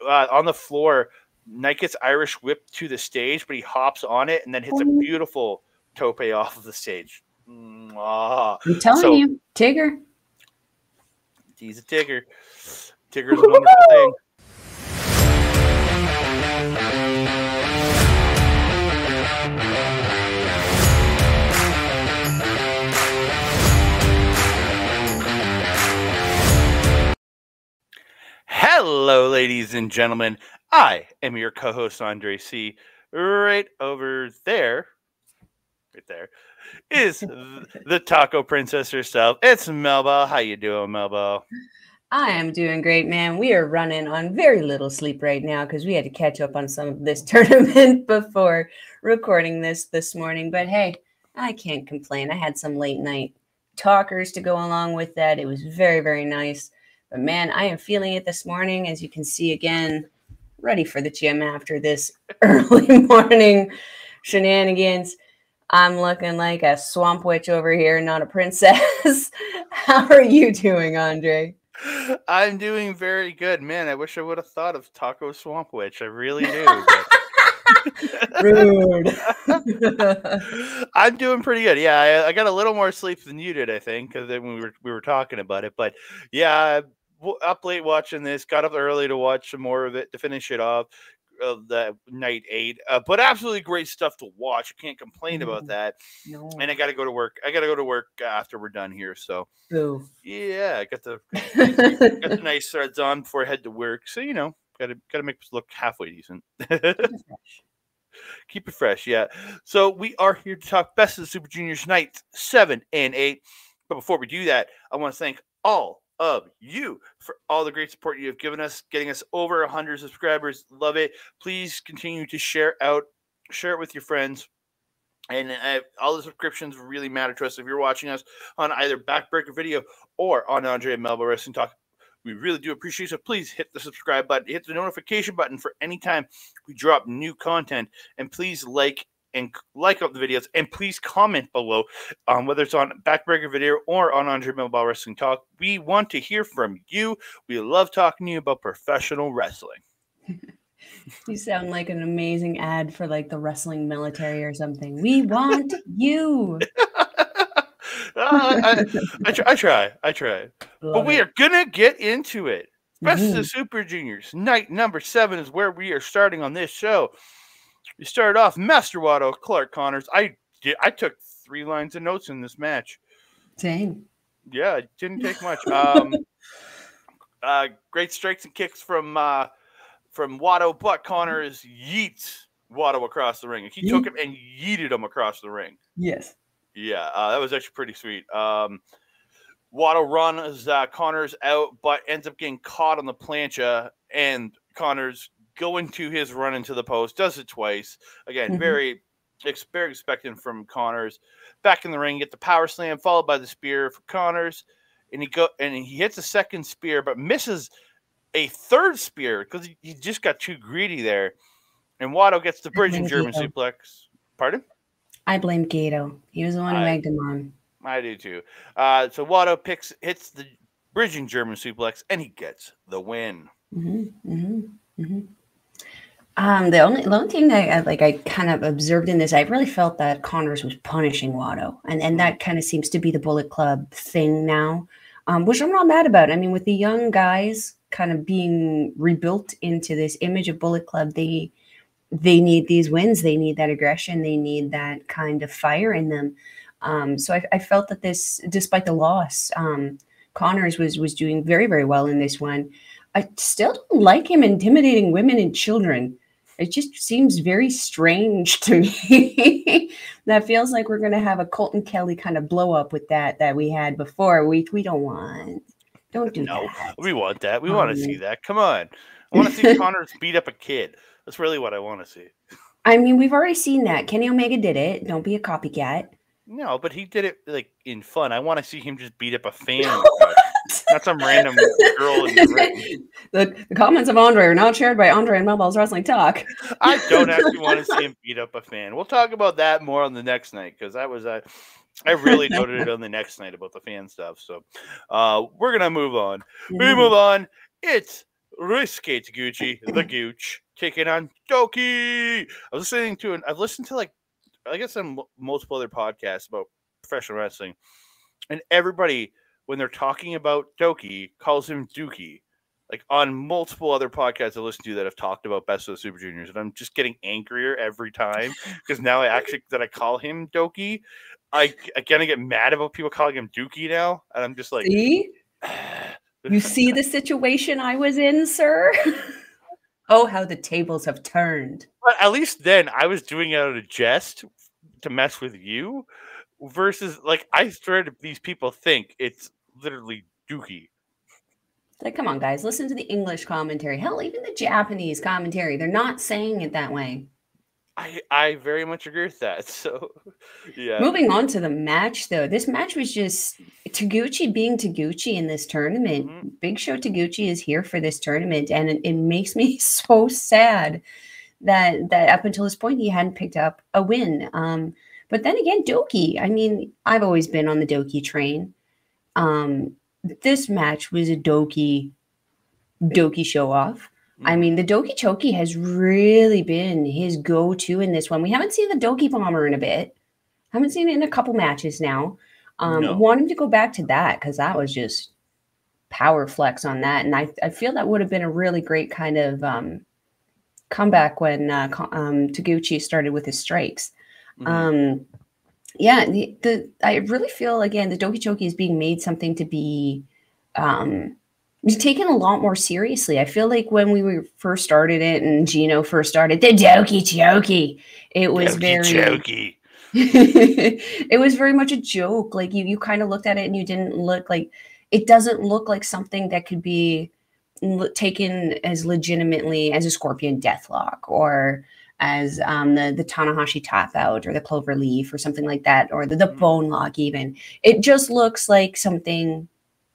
on the floor. Knight gets Irish whipped to the stage, but he hops on it and then hits a beautiful tope off of the stage. I'm telling you, Tigger. He's a Tigger. Tigger's a wonderful thing. Hello, ladies and gentlemen. I am your co-host, Andre C. Right over there, is the Taco Princess herself. It's Melball. How you doing, Melball? I am doing great, man. We are running on very little sleep right now because we had to catch up on some of this tournament before recording this morning. But hey, I can't complain. I had some late night talkers to go along with that. It was very, very nice. But man, I am feeling it this morning, as you can see again, ready for the gym after this early morning shenanigans. I'm looking like a swamp witch over here, not a princess. How are you doing, Andre? I'm doing very good, man. I wish I would have thought of Taco Swamp Witch. I really do. Rude. I'm doing pretty good. Yeah, I got a little more sleep than you did, I think, because when we were talking about it. But yeah, up late watching this. Got up early to watch some more of it to finish it off. The night 8, but absolutely great stuff to watch. I can't complain about that. No. And I got to go to work. I got to go to work after we're done here. So yeah, I got the nice threads on before I head to work. So got to make this look halfway decent. Keep it fresh, yeah. So we are here to talk best of the Super Juniors nights 7 and 8. But before we do that, I want to thank all of you for all the great support you have given us, getting us over 100 subscribers. Love it. Please continue to share it with your friends. And all the subscriptions really matter to us. If you're watching us on either Backbreaker Video or on Andre Melball Wrestling Talk, we really do appreciate it. So please hit the subscribe button, hit the notification button for any time we drop new content, and please like up the videos, and please comment below whether it's on Backbreaker Video or on Andre Melball Wrestling Talk. We want to hear from you. We love talking to you about professional wrestling. You sound like an amazing ad for like the wrestling military or something. We want you. I try. But we are gonna get into it. Best of the Super Juniors night number 7 is where we are starting on this show. We started off Master Wato, Clark Connors. I took 3 lines of notes in this match. Same. Yeah, it didn't take much. Great strikes and kicks from Wato, but Connors yeets Wato across the ring. He took him and yeeted him across the ring. Yes. Yeah, that was actually pretty sweet. Wato runs Connors out, but ends up getting caught on the plancha, and Connors going to his run into the post, does it twice. Again, very expectant from Connors. Back in the ring, get the power slam, followed by the spear for Connors, and he hits a second spear, but misses a third spear because he just got too greedy there. And Wato gets the bridging German suplex. Pardon? I blame Gedo. He was the one who egged him on. I do too. So Wato hits the bridging German suplex, and he gets the win. The only thing I kind of observed in this, I really felt that Connors was punishing Wato, and that kind of seems to be the Bullet Club thing now, which I'm not mad about. I mean, with the young guys kind of being rebuilt into this image of Bullet Club, they need these wins, they need that aggression, they need that kind of fire in them. So I felt that this, despite the loss, Connors was doing very, very well in this one. I still don't like him intimidating women and children. It just seems very strange to me. That feels like we're going to have a Colton Kelly kind of blow up with that we had before. We don't want. Don't do that. We want that. We want to see that. Come on. I want to see Connors beat up a kid. That's really what I want to see. I mean, we've already seen that. Kenny Omega did it. Don't be a copycat. No, but he did it like in fun. I want to see him just beat up a fan. Not some random girl in the ring. The comments of Andre are not shared by Andre and Melball's Wrestling Talk. I don't actually want to see him beat up a fan. We'll talk about that more on the next night, because that was I really noted it on the next night about the fan stuff. So we're gonna move on. We move on. It's Ryusuke Taguchi, the Gooch, taking on Douki. I've listened to, like, I guess, on multiple other podcasts about professional wrestling, and everybody, when they're talking about Douki, calls him Douki. Like, on multiple other podcasts I listen to that have talked about Best of the Super Juniors, and I'm just getting angrier every time because now I call him Douki, I kind of get mad about people calling him Douki now, and I'm just like, see? You see the situation I was in, sir? Oh, how the tables have turned. But at least then I was doing it out of jest to mess with you, versus, like, I swear these people think it's literally Douki. Like, come on, guys, listen to the English commentary. Hell, even the Japanese commentary. They're not saying it that way. I very much agree with that. So, yeah. Moving on to the match, though. This match was just Taguchi being Taguchi in this tournament. Mm-hmm. Big Show Taguchi is here for this tournament, and it makes me so sad that up until this point he hadn't picked up a win. But then again, Douki. I mean, I've always been on the Douki train. This match was a Douki show off. I mean, the Douki Choki has really been his go-to in this one. We haven't seen the Douki Bomber in a bit. Haven't seen it in a couple matches now. No. Want him to go back to that because that was just power flex on that. And I feel that would have been a really great kind of comeback when Taguchi started with his strikes. Yeah, I really feel, again, the Douki Choki is being made something to be taken a lot more seriously. I feel like when we first started it and Gino first started the Douki Choki, it was Choki. It was very much a joke. Like you kind of looked at it and you didn't look like, it doesn't look like something that could be taken as legitimately as a Scorpion Deathlock or as the Tanahashi tap out or the Clover Leaf or something like that, or the Bone Lock even. It just looks like something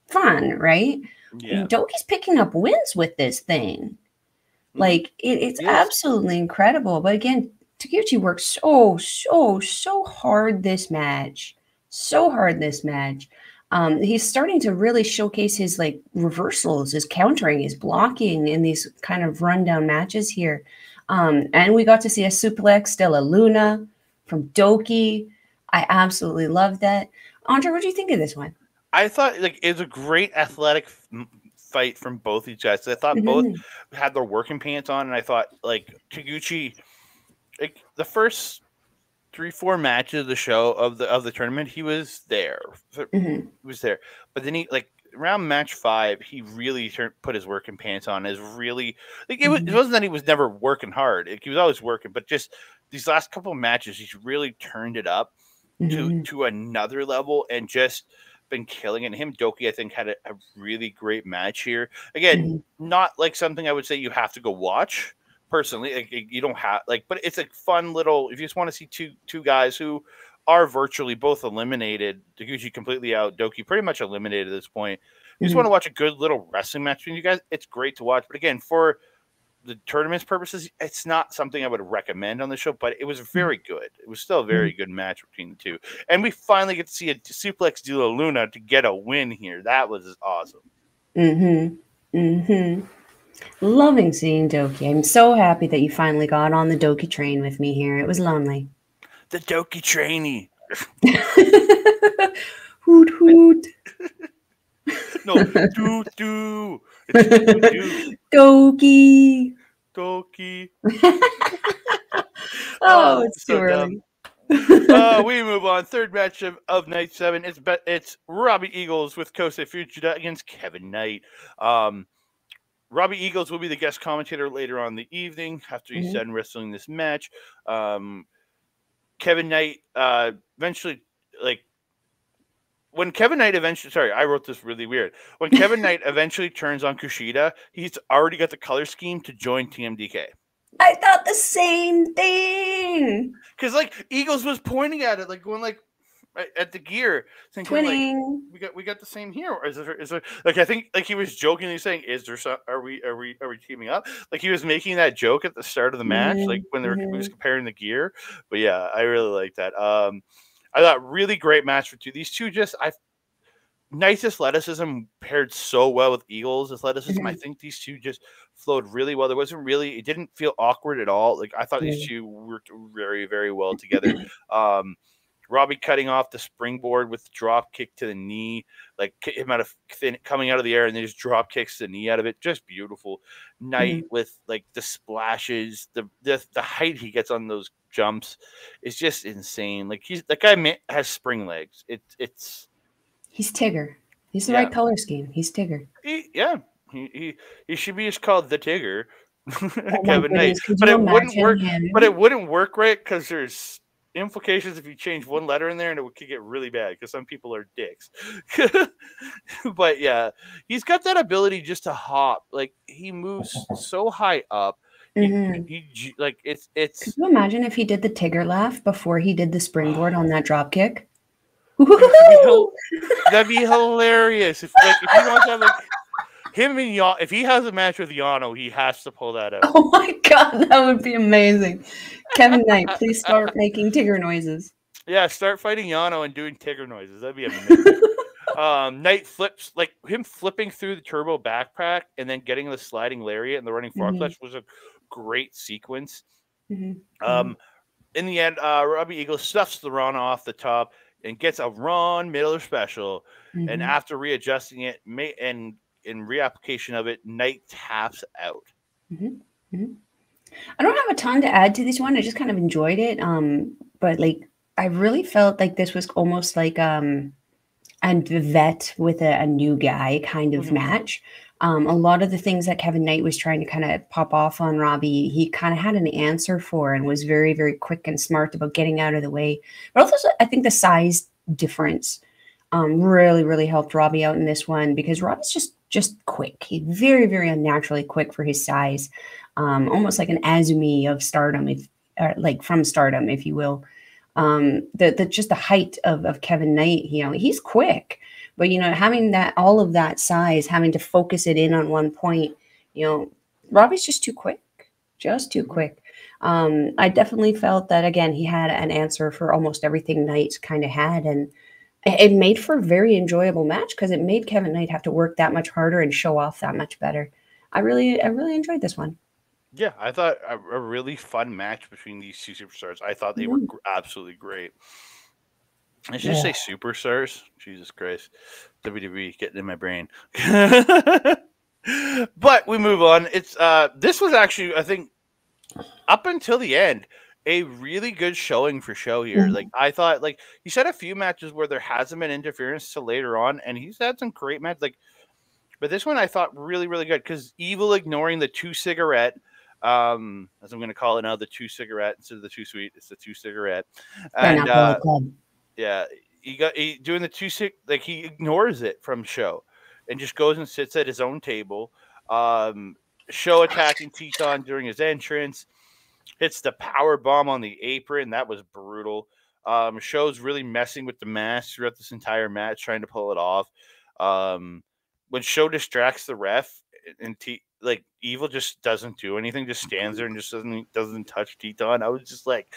fun, right? Yeah. Douki's picking up wins with this thing. Like it's absolutely incredible. But again, Taguchi worked so hard this match. So hard this match. He's starting to really showcase his like reversals, his countering, his blocking in these kind of rundown matches here. And we got to see a suplex de la Luna from Douki. I absolutely love that. Andre, what do you think of this one? I thought, like, it was a great athletic fight from both these guys. I thought both had their working pants on, and I thought, like, Taguchi, like, the first 3-4 matches of the show of the tournament, he was there. He was there, but then he, like, around match 5, he really put his working pants on. Is really, like, it wasn't that he was never working hard. Like, he was always working, but just these last couple of matches, he's really turned it up to another level and just been killing it. And him, Douki, I think, had a really great match here. Again, not like something I would say you have to go watch personally. Like, you don't have, like, but it's a fun little, if you just want to see two guys who are virtually both eliminated, Taguchi completely out, Douki pretty much eliminated at this point. You just want to watch a good little wrestling match between you guys, it's great to watch. But again, for the tournament's purposes, it's not something I would recommend on the show, but it was very good. It was still a very good match between the two. And we finally get to see a suplex de la Luna to get a win here. That was awesome. Loving seeing Douki. I'm so happy that you finally got on the Douki train with me here. It was lonely. The Douki trainee. Hoot hoot. No, doo. It's Douki. Oh, it's so too early. We move on. Third match of night 7. It's Robbie Eagles with Kosei Fujita against Kevin Knight. Robbie Eagles will be the guest commentator later on in the evening after he's done wrestling this match. Kevin Knight eventually, like, when Kevin Knight eventually, sorry, I wrote this really weird. When Kevin Knight eventually turns on Kushida, he's already got the color scheme to join TMDK. I thought the same thing. Because, like, Eagles was pointing at it, like, going, like, at the gear, thinking, Twinning. like, we got the same here. Or is there, like, I think, like, he was jokingly saying, is there some, are we teaming up? Like, he was making that joke at the start of the match, like, when he was comparing the gear. But yeah, I really like that. I thought really great match for two. These two just, Knight's athleticism paired so well with Eagle's athleticism. I think these two just flowed really well. It didn't feel awkward at all. Like I thought these two worked very, very well together. Robbie cutting off the springboard with the drop kick to the knee, like him coming out of the air and then just drop kicks the knee out of it. Just beautiful. Knight with like the splashes, the height he gets on those jumps is just insane. Like that guy has spring legs. He's Tigger. He's the right color scheme. He's Tigger. He should be just called the Tigger, Oh Kevin Knight. But it wouldn't work. But it wouldn't work right because there's implications if you change one letter in there, and it could get really bad because some people are dicks. But yeah, he's got that ability just to hop. Like he moves so high up. He like it's. Could you imagine if he did the Tigger laugh before he did the springboard on that drop kick? That'd be hilarious. If he wants to have like him and Yano, if he has a match with Yano, he has to pull that out. Oh my god, that would be amazing. Kevin Knight, please start making Tigger noises. Yeah, start fighting Yano and doing Tigger noises. That'd be amazing. Knight flips, like him flipping through the turbo backpack and then getting the sliding lariat and the running frog clutch was a great sequence. In the end, Robbie Eagle stuffs the run off the top and gets a Ron Miller special. And after readjusting it and in reapplication of it, Knight taps out. I don't have a ton to add to this one. I just kind of enjoyed it. But like, I really felt like this was almost like a vet with a new guy kind of match. A lot of the things that Kevin Knight was trying to kind of pop off on Robbie, he kind of had an answer for and was very, very quick and smart about getting out of the way. But also, I think the size difference really, really helped Robbie out in this one because Robbie's just quick. He's very, very unnaturally quick for his size. Almost like an Azumi of Stardom, like from Stardom, if you will. Just the height of Kevin Knight, he's quick. But, having all of that size, having to focus it in on one point, Robbie's just too quick, I definitely felt that, again, he had an answer for almost everything Knight kind of had. And it made for a very enjoyable match because it made Kevin Knight have to work that much harder and show off that much better. I really enjoyed this one. Yeah, I thought a really fun match between these two superstars. I thought they were absolutely great. I should just say superstars. Jesus Christ. WWE getting in my brain. But we move on. It's this was actually, I think, up until the end, a really good showing for Show here. Like I thought, like he's had a few matches where there hasn't been interference till later on, and he's had some great matches. But this one I thought really, really good because Evil ignoring the 2-cigarette. As I'm going to call it now, the 2-cigarette instead of the 2-sweet. It's the 2-cigarette. And yeah, he doing the 2-cig, like he ignores it from Show and just goes and sits at his own table. Show attacking Teton during his entrance, hits the power bomb on the apron. That was brutal. Show's really messing with the mask throughout this entire match, trying to pull it off. When Show distracts the ref and Evil just doesn't do anything, just stands there and just doesn't touch Teton. I was like,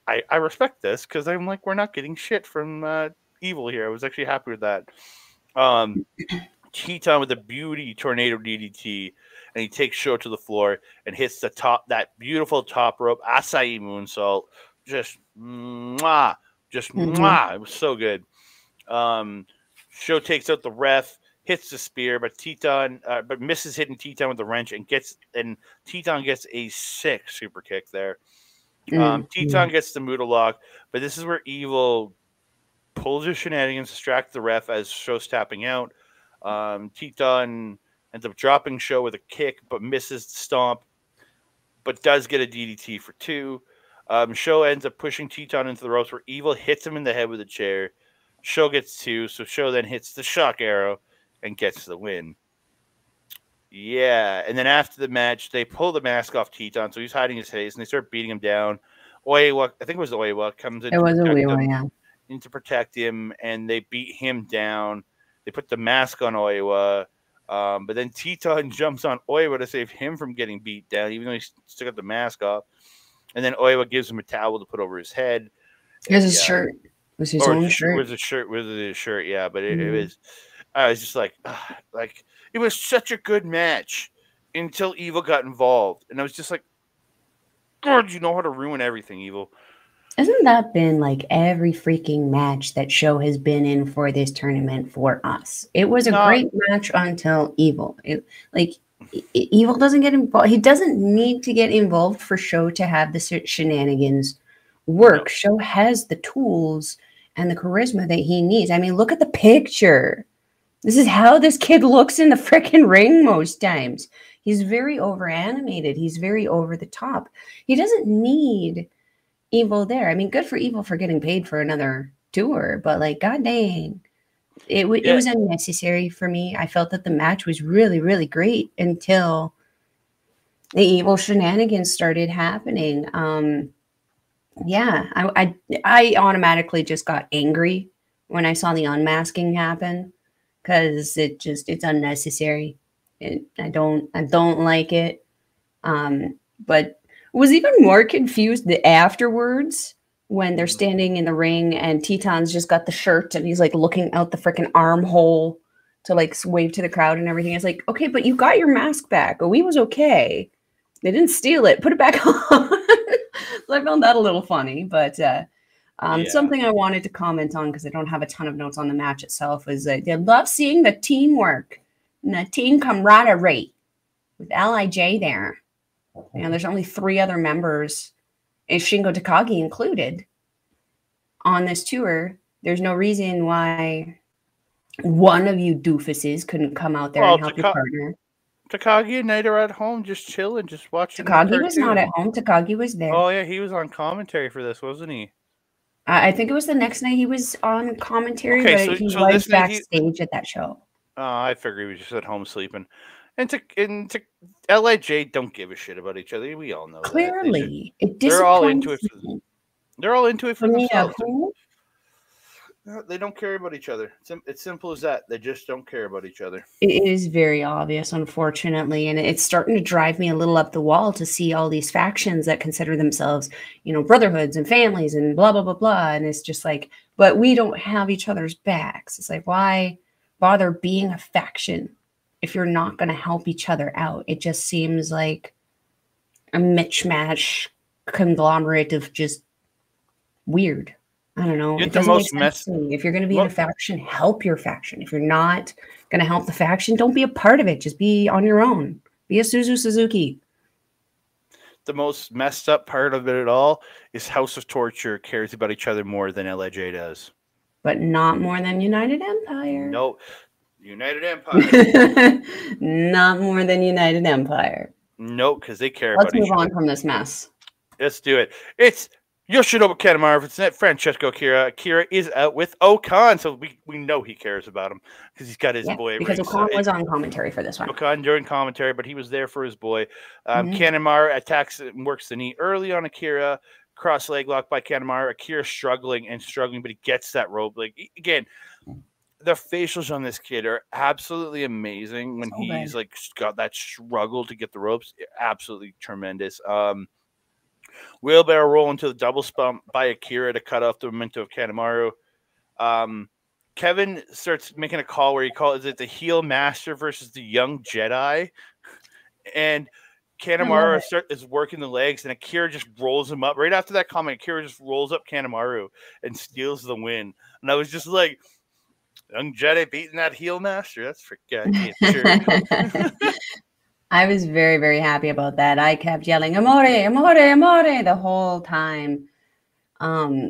I respect this because I'm like, we're not getting shit from Evil here. I was actually happy with that. Teton with a beauty tornado DDT, and he takes Show to the floor and hits that beautiful top rope acai moonsault. Just mwah. It was so good. Show takes out the ref, hits the spear, but misses hitting Teton with the wrench and Teton gets a sick super kick there. Teton gets the Muda lock, but this is where Evil pulls his shenanigans, distracts the ref as Show's tapping out. Teton ends up dropping Show with a kick, but misses the stomp, but does get a DDT for 2. Show ends up pushing Teton into the ropes where Evil hits him in the head with a chair. Show gets 2, so Show then hits the shock arrow and gets the win. Yeah, and then after the match, they pull the mask off Teton, so he's hiding his face, and they start beating him down. Oiwa, I think it was Oiwa, comes in. It was Oiwa, yeah. In to protect him, and they beat him down. They put the mask on Oiwa, but then Teton jumps on Oiwa to save him from getting beat down, even though he still got the mask off. And then Oiwa gives him a towel to put over his head. Here's his shirt. was his own shirt. Was a shirt, yeah. But it was, I was just like it was such a good match until Evil got involved, and I was just like, God, you know how to ruin everything, Evil. Hasn't that been like every freaking match that Show has been in for this tournament for us? It was a great match until Evil. Evil doesn't get involved. He doesn't need to get involved for Show to have the shenanigans work. No. Show has the tools and the charisma that he needs. I mean, look at the picture. This is how this kid looks in the freaking ring most times. He's very over animated. He's very over the top. He doesn't need Evil there. I mean, good for Evil for getting paid for another tour, but like, god dang, it was unnecessary for me. I felt that the match was really, really great until the Evil shenanigans started happening. I automatically just got angry when I saw the unmasking happen because it's unnecessary. I don't like it. But was even more confused afterwards when they're standing in the ring and Teton's just got the shirt and he's like looking out the freaking armhole to like wave to the crowd and everything. It's like, okay, but you got your mask back. We was okay. They didn't steal it. Put it back on. So I found that a little funny, but something I wanted to comment on because I don't have a ton of notes on the match itself is I love seeing the teamwork and the team camaraderie with LIJ there. And there's only 3 other members, and Shingo Takagi included, on this tour. There's no reason why one of you doofuses couldn't come out there and help your partner. Takagi and Naito are at home just chilling, just watching. Takagi was not at home. Takagi was there. Oh, yeah, he was on commentary for this, wasn't he? I think it was the next night he was on commentary, but he was backstage at that show. I figured he was just at home sleeping. And to LIJ don't give a shit about each other. We all know clearly that. They're all into it. They're all into it for themselves. They don't care about each other. It's simple as that. They just don't care about each other. It is very obvious, unfortunately, and it's starting to drive me a little up the wall to see all these factions that consider themselves, brotherhoods and families and blah blah blah blah. And it's just like, but we don't have each other's backs. It's like, why bother being a faction if you're not going to help each other out? It just seems like a mishmash conglomerate of just weird. I don't know. It doesn't make sense to me. If you're going to be in a faction, help your faction. If you're not going to help the faction, don't be a part of it. Just be on your own. Be a Suzuki. The most messed up part of it all is House of Torture cares about each other more than LIJ does. But not more than United Empire. No. United Empire. Not more than United Empire. No, because they care about each other. Let's move on from this mess. Let's do it. It's Yoshinobu Kanemaru. It's not Francesco Akira. Akira is out with Okan, so we know he cares about him because he's got his boy. Because Okan was on commentary for this one. Okan during commentary, but he was there for his boy. Kanemaru attacks and works the knee early on Akira. Cross leg lock by Kanemaru. Akira struggling, but he gets that rope. Like again, the facials on this kid are absolutely amazing when he's like got that struggle to get the ropes. Absolutely tremendous. Wheelbarrow roll into the double spump by Akira to cut off the momentum of Kanemaru. Kevin starts making a call where he calls it the heel master versus the young Jedi. And Kanemaru is working the legs, and Akira just rolls him up. Right after that comment, Akira just rolls up Kanemaru and steals the win. And I was just like, young Jedi beating that heel master? That's for goddamn sure. I was very, very happy about that. I kept yelling, amore, amore, amore, the whole time.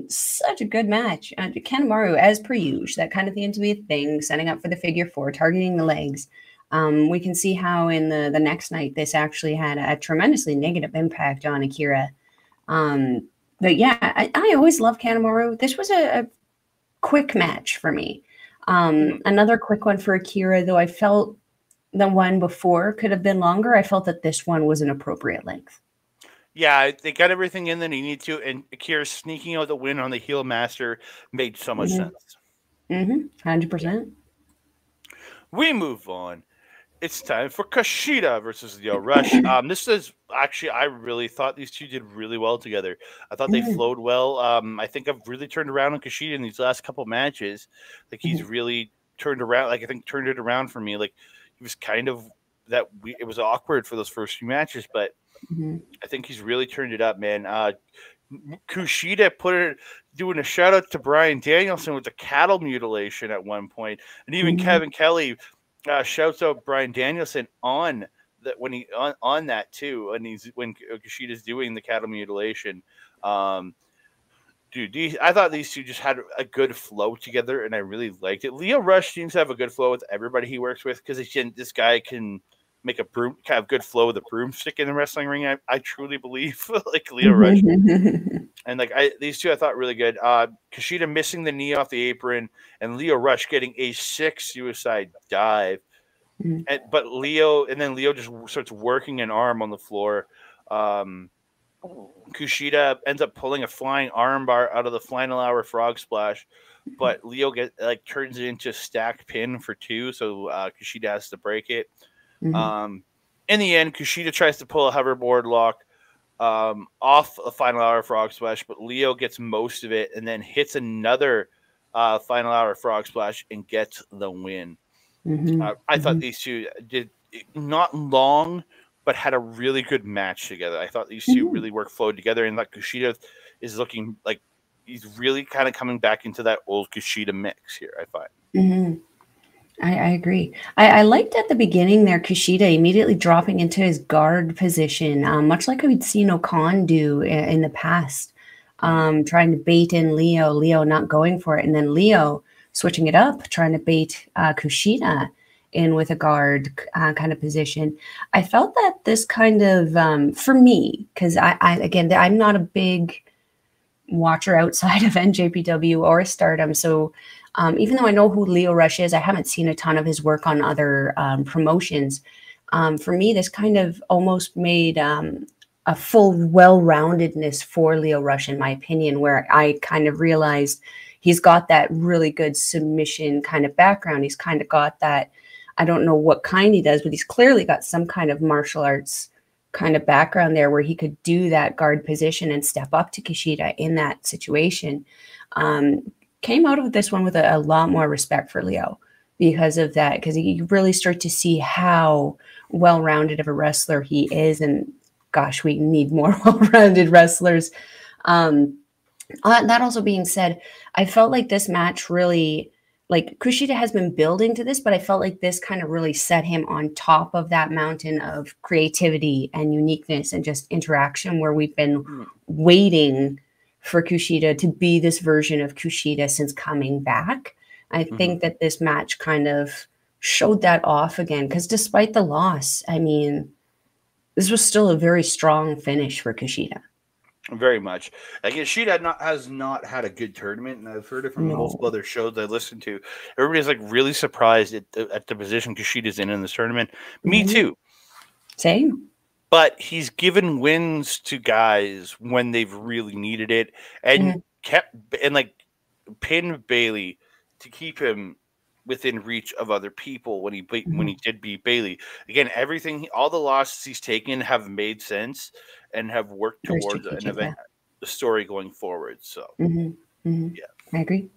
Such a good match. Kanemaru, as per usual, that kind of seems to be a thing, setting up for the figure 4, targeting the legs. We can see how in the next night, this actually had a tremendously negative impact on Akira. But yeah, I always love Kanemaru. This was a quick match for me. Another quick one for Akira, though I felt the one before could have been longer. I felt that this one was an appropriate length. Yeah, they got everything in that he needed to, and Akira sneaking out the win on the heel master made so much sense. 100%. We move on. it's time for Kushida versus Lio Rush. This is actually, I really thought these two did really well together. I thought they flowed well. I think I've really turned around on Kushida in these last couple matches. Like he's really turned around. Like I think turned it around for me. Like he was kind of it was awkward for those first few matches, but I think he's really turned it up, man. Kushida doing a shout out to Bryan Danielson with the cattle mutilation at one point, and even Kevin Kelly shouts out Bryan Danielson on that when he on that too, and when Kushida's doing the cattle mutilation. Dude, I thought these two just had a good flow together, and I really liked it. Lio Rush seems to have a good flow with everybody he works with because this guy can make a good flow with a broomstick in the wrestling ring. I truly believe like Lio Rush, and like these two I thought really good. Kushida missing the knee off the apron, and Lio Rush getting a 6 suicide dive. But Lio just starts working an arm on the floor. Kushida ends up pulling a flying armbar out of the final hour frog splash, but Lio turns it into a stacked pin for 2, so Kushida has to break it. In the end, Kushida tries to pull a hoverboard lock off a final hour frog splash, but Lio gets most of it and then hits another final hour frog splash and gets the win. I thought these two did not long, but had a really good match together. I thought these two really flowed together, and like Kushida is looking like he's really kind of coming back into that old Kushida mix here, I find. I agree. I liked at the beginning there Kushida immediately dropping into his guard position, much like we'd seen Okan do in the past, trying to bait in Lio not going for it, and then Lio switching it up, trying to bait Kushida in with a guard kind of position. I felt that this kind of, for me, because again, I'm not a big watcher outside of NJPW or Stardom, so even though I know who Lio Rush is, I haven't seen a ton of his work on other promotions. For me, this kind of almost made a full well-roundedness for Lio Rush, in my opinion, where I kind of realized he's got that really good submission kind of background. He's kind of got that, I don't know what kind he does, but he's clearly got some kind of martial arts kind of background there where he could do that guard position and step up to Kushida in that situation. Came out of this one with a lot more respect for Lio because of that, because you really start to see how well-rounded of a wrestler he is. And gosh, we need more well-rounded wrestlers. That also being said, I felt like this match really, like Kushida has been building to this, but I felt like this kind of really set him on top of that mountain of creativity and uniqueness and just interaction where we've been waiting for Kushida to be this version of Kushida since coming back. I think that this match kind of showed that off again, because despite the loss, I mean, this was still a very strong finish for Kushida. Very much. Like Kushida has not had a good tournament, and I've heard it from multiple other shows I listened to. Everybody's like really surprised at the position Kushida's in this tournament. Me too. Same. But he's given wins to guys when they've really needed it, and pinned Bailey to keep him within reach of other people when he did beat Bailey. Again, all the losses he's taken have made sense and have worked towards an event, the story going forward. So, yeah, I agree.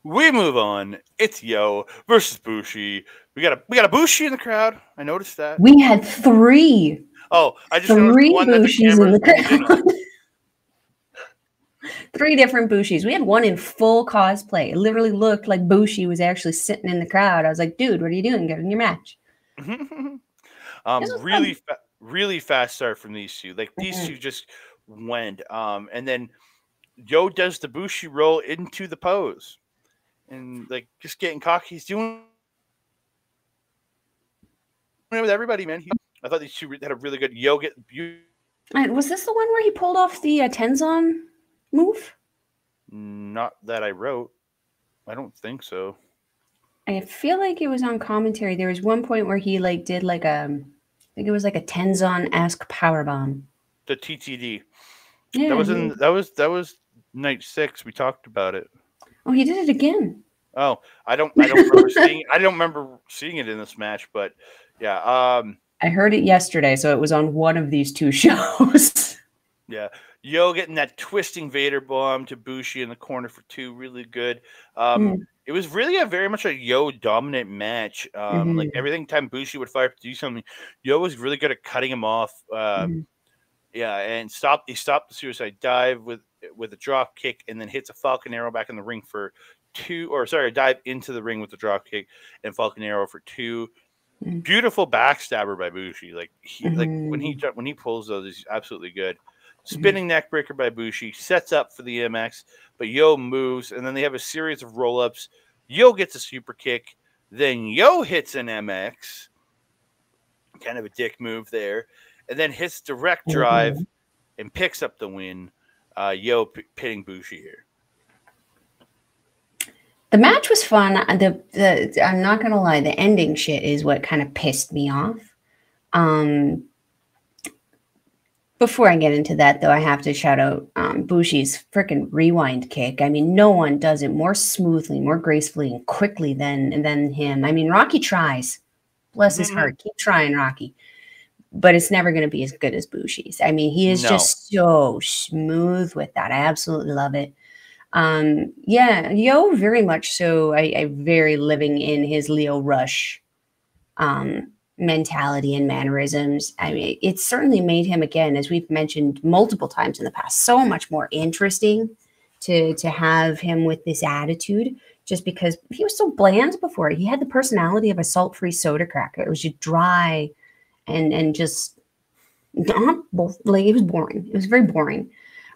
We move on. It's Yo versus Bushi. We got a Bushi in the crowd. I noticed that. We had 3. Oh, I just three noticed Bushis in the crowd. 3 different Bushis. We had one in full cosplay. It literally looked like Bushi was actually sitting in the crowd. I was like, dude, what are you doing? Get in your match. Really fast start from these two. Like these two just went. And then Yo does the Bushi roll into the pose. And like just getting cocky. He's doing it with everybody, man. I thought these two had a really good Yo get. Was this the one where he pulled off the Tenzon move? Not that I wrote. I don't think so. I feel like it was on commentary. There was one point where he did I think it was like a Tenzon-esque powerbomb. The TTD. Yeah, that was night 6. We talked about it. Oh, he did it again. Oh, I don't remember seeing it in this match, but yeah. I heard it yesterday, so it was on one of these two shows. Yeah. Yo getting that twisting Vader bomb to Bushi in the corner for 2, really good. It was really very much a Yo dominant match. Like every time Bushi would fire up to do something, Yo was really good at cutting him off. Yeah, and he stopped the suicide dive with a drop kick, and then hits a Falcon Arrow back in the ring for 2, or sorry, a dive into the ring with the drop kick and Falcon Arrow for 2. Beautiful backstabber by Bushi. Like when he pulls those, he's absolutely good. Spinning neck breaker by Bushi, sets up for the MX, but Yo moves, and then they have a series of roll-ups. Yo gets a super kick, then Yo hits an MX, kind of a dick move there, and then hits direct drive and picks up the win. Yo pitting Bushi here. The match was fun. I'm not gonna lie, the ending shit is what kind of pissed me off. Before I get into that, though, I have to shout out Bushi's freaking rewind kick. I mean, no one does it more smoothly, more gracefully, and quickly than him. I mean, Rocky tries. Bless his heart. Keep trying, Rocky. But it's never going to be as good as Bushi's. I mean, he is just so smooth with that. I absolutely love it. Yeah, Yo, very much so. I very living in his Leo Rush mentality and mannerisms. I mean, it certainly made him, again, as we've mentioned multiple times in the past, so much more interesting to have him with this attitude, just because he was so bland before. He had the personality of a salt-free soda cracker. It was just dry and just not like, it was boring. It was very boring.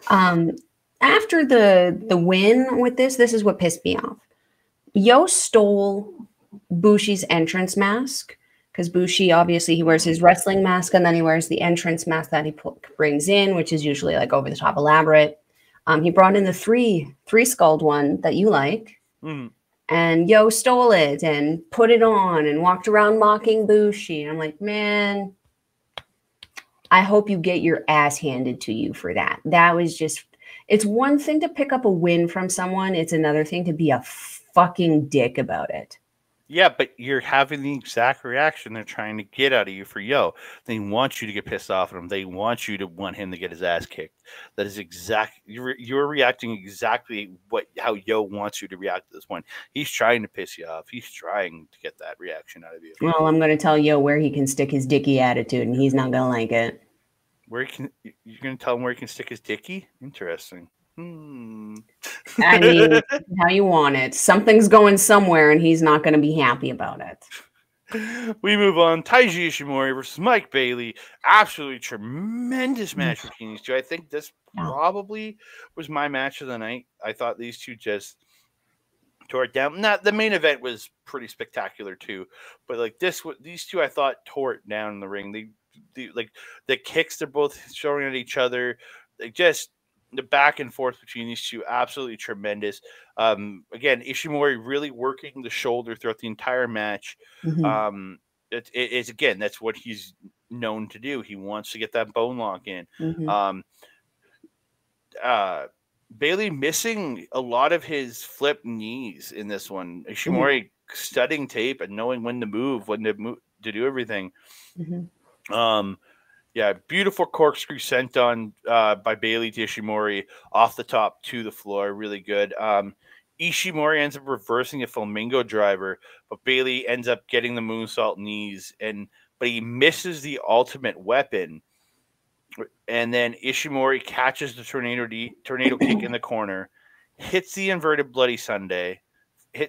After the win with this is what pissed me off. Yo stole Bushi's entrance mask, because Bushi, obviously, he wears his wrestling mask, and then he wears the entrance mask that he brings in, which is usually like over the top elaborate. He brought in the three skulled one that you like, and Yo stole it and put it on and walked around mocking Bushi. And I'm like, man, I hope you get your ass handed to you for that. That was just, it's one thing to pick up a win from someone. It's another thing to be a fucking dick about it. Yeah, but you're having the exact reaction they're trying to get out of you for Yo. They want you to get pissed off at him. They want you to want him to get his ass kicked. That is you're reacting exactly how Yo wants you to react to this one. He's trying to piss you off. He's trying to get that reaction out of you. Well, I'm going to tell Yo where he can stick his dicky attitude, and he's not going to like it. You're going to tell him where he can stick his dicky? Interesting. I mean, how you want it. Something's going somewhere, and he's not going to be happy about it. We move on. Taiji Ishimori versus Mike Bailey. Absolutely tremendous match between these two. I think this probably was my match of the night. I thought these two just tore it down. Not the main event was pretty spectacular too, but like these two I thought tore it down in the ring. They like the kicks they're both showing at each other. They just, the back and forth between these two, absolutely tremendous. Again, Ishimori really working the shoulder throughout the entire match. It's again, that's what he's known to do. He wants to get that bone lock in. Bailey missing a lot of his flip knees in this one. Ishimori studying tape and knowing when to move, to do everything. Yeah, beautiful corkscrew sent on by Bailey to Ishimori off the top to the floor. Really good. Ishimori ends up reversing a flamingo driver, but Bailey ends up getting the moonsault knees, but he misses the ultimate weapon. And then Ishimori catches the tornado kick in the corner, hits the inverted Bloody Sunday,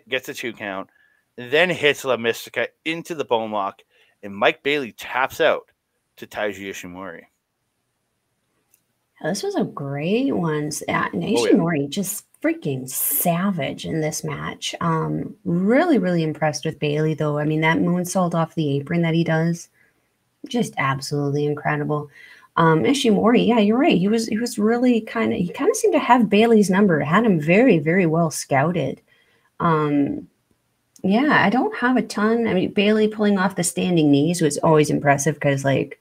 gets a 2 count, then hits La Mystica into the bone lock, and Mike Bailey taps out to Taiji Ishimori. This was a great one. Ishimori just freaking savage in this match. Really, really impressed with Bailey, though. I mean, that moonsault off the apron that he does, just absolutely incredible. Ishimori, yeah, you're right. He was really kind of seemed to have Bailey's number. Had him very, very well scouted. Yeah, I don't have a ton. I mean, Bailey pulling off the standing knees was always impressive, because like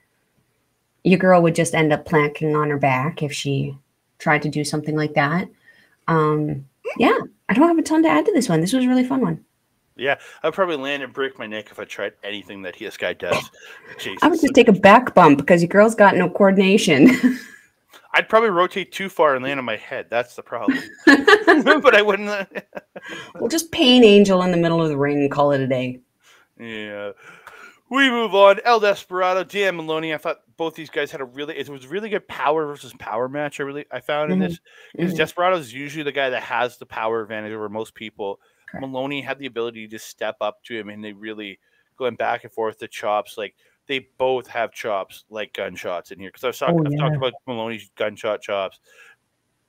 your girl would just end up planking on her back if she tried to do something like that. Yeah, I don't have a ton to add to this one. This was a really fun one. Yeah, I'd probably land and break my neck if I tried anything that this guy does. Jesus. I would just take a back bump because your girl's got no coordination. I'd probably rotate too far and land on my head. That's the problem. But I wouldn't. We'll just pain Angel in the middle of the ring and call it a day. Yeah. We move on. El Desperado, Dan Maloney. I thought both these guys had it was a really good power versus power match. I found in this because Desperado is usually the guy that has the power advantage over most people. Correct. Maloney had the ability to step up to him, and they really going back and forth the chops. Like they both have chops like gunshots in here. Because I've talked about Maloney's gunshot chops.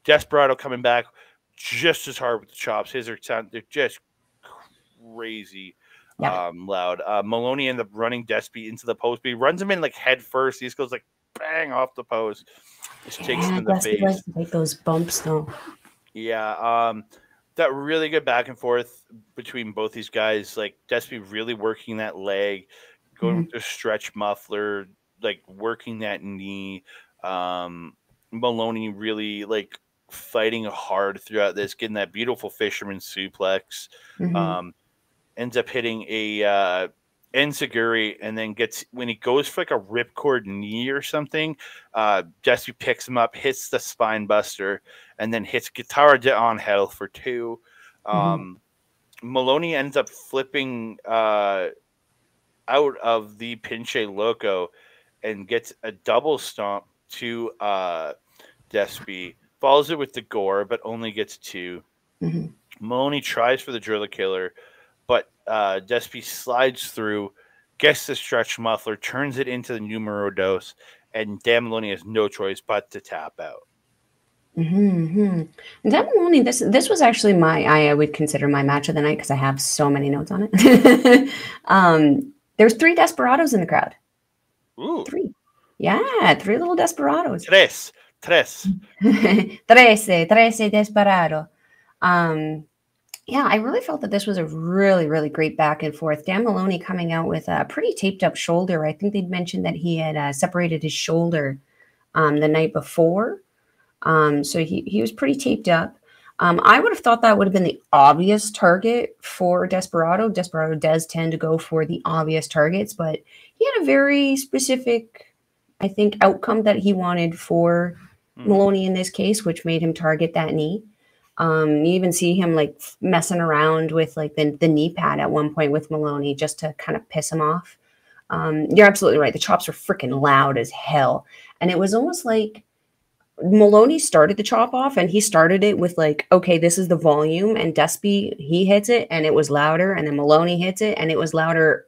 Desperado coming back just as hard with the chops. They're just crazy. Loud. Maloney ends up running Despy into the post, but he runs him in like head first. He just goes like bang off the post. Just takes him in the face. Likes to take those bumps though. Yeah. That really good back and forth between both these guys. Like Despy really working that leg, going with the stretch muffler, like working that knee. Maloney really like fighting hard throughout this, getting that beautiful fisherman suplex. Ends up hitting a enziguri, and then when he goes for like a ripcord knee or something, Despy picks him up, hits the spine buster, and then hits Guitarra de Angel for 2. Maloney ends up flipping out of the Pinche Loco and gets a double stomp to Despy. Follows it with the gore, but only gets 2. Maloney tries for the Driller Killer, but Despy slides through, gets the stretch muffler, turns it into the numero dos, and Dan Maloney has no choice but to tap out. Dan Maloney, this was actually I would consider my match of the night because I have so many notes on it. There's 3 Desperados in the crowd. Ooh. 3. Yeah, 3 little Desperados. Tres. Trece Desperado. Yeah, I really felt that this was a really, really great back and forth. Dan Maloney coming out with a pretty taped up shoulder. I think they'd mentioned that he had separated his shoulder the night before. So he was pretty taped up. I would have thought that would have been the obvious target for Desperado. Desperado does tend to go for the obvious targets, but he had a very specific, I think, outcome that he wanted for Maloney in this case, which made him target that knee. You even see him like messing around with like the knee pad at one point with Maloney just to kind of piss him off. You're absolutely right. The chops were freaking loud as hell. And it was almost like Maloney started the chop off, and he started it with like, okay, this is the volume, and Despy, he hits it and it was louder, and then Maloney hits it and it was louder.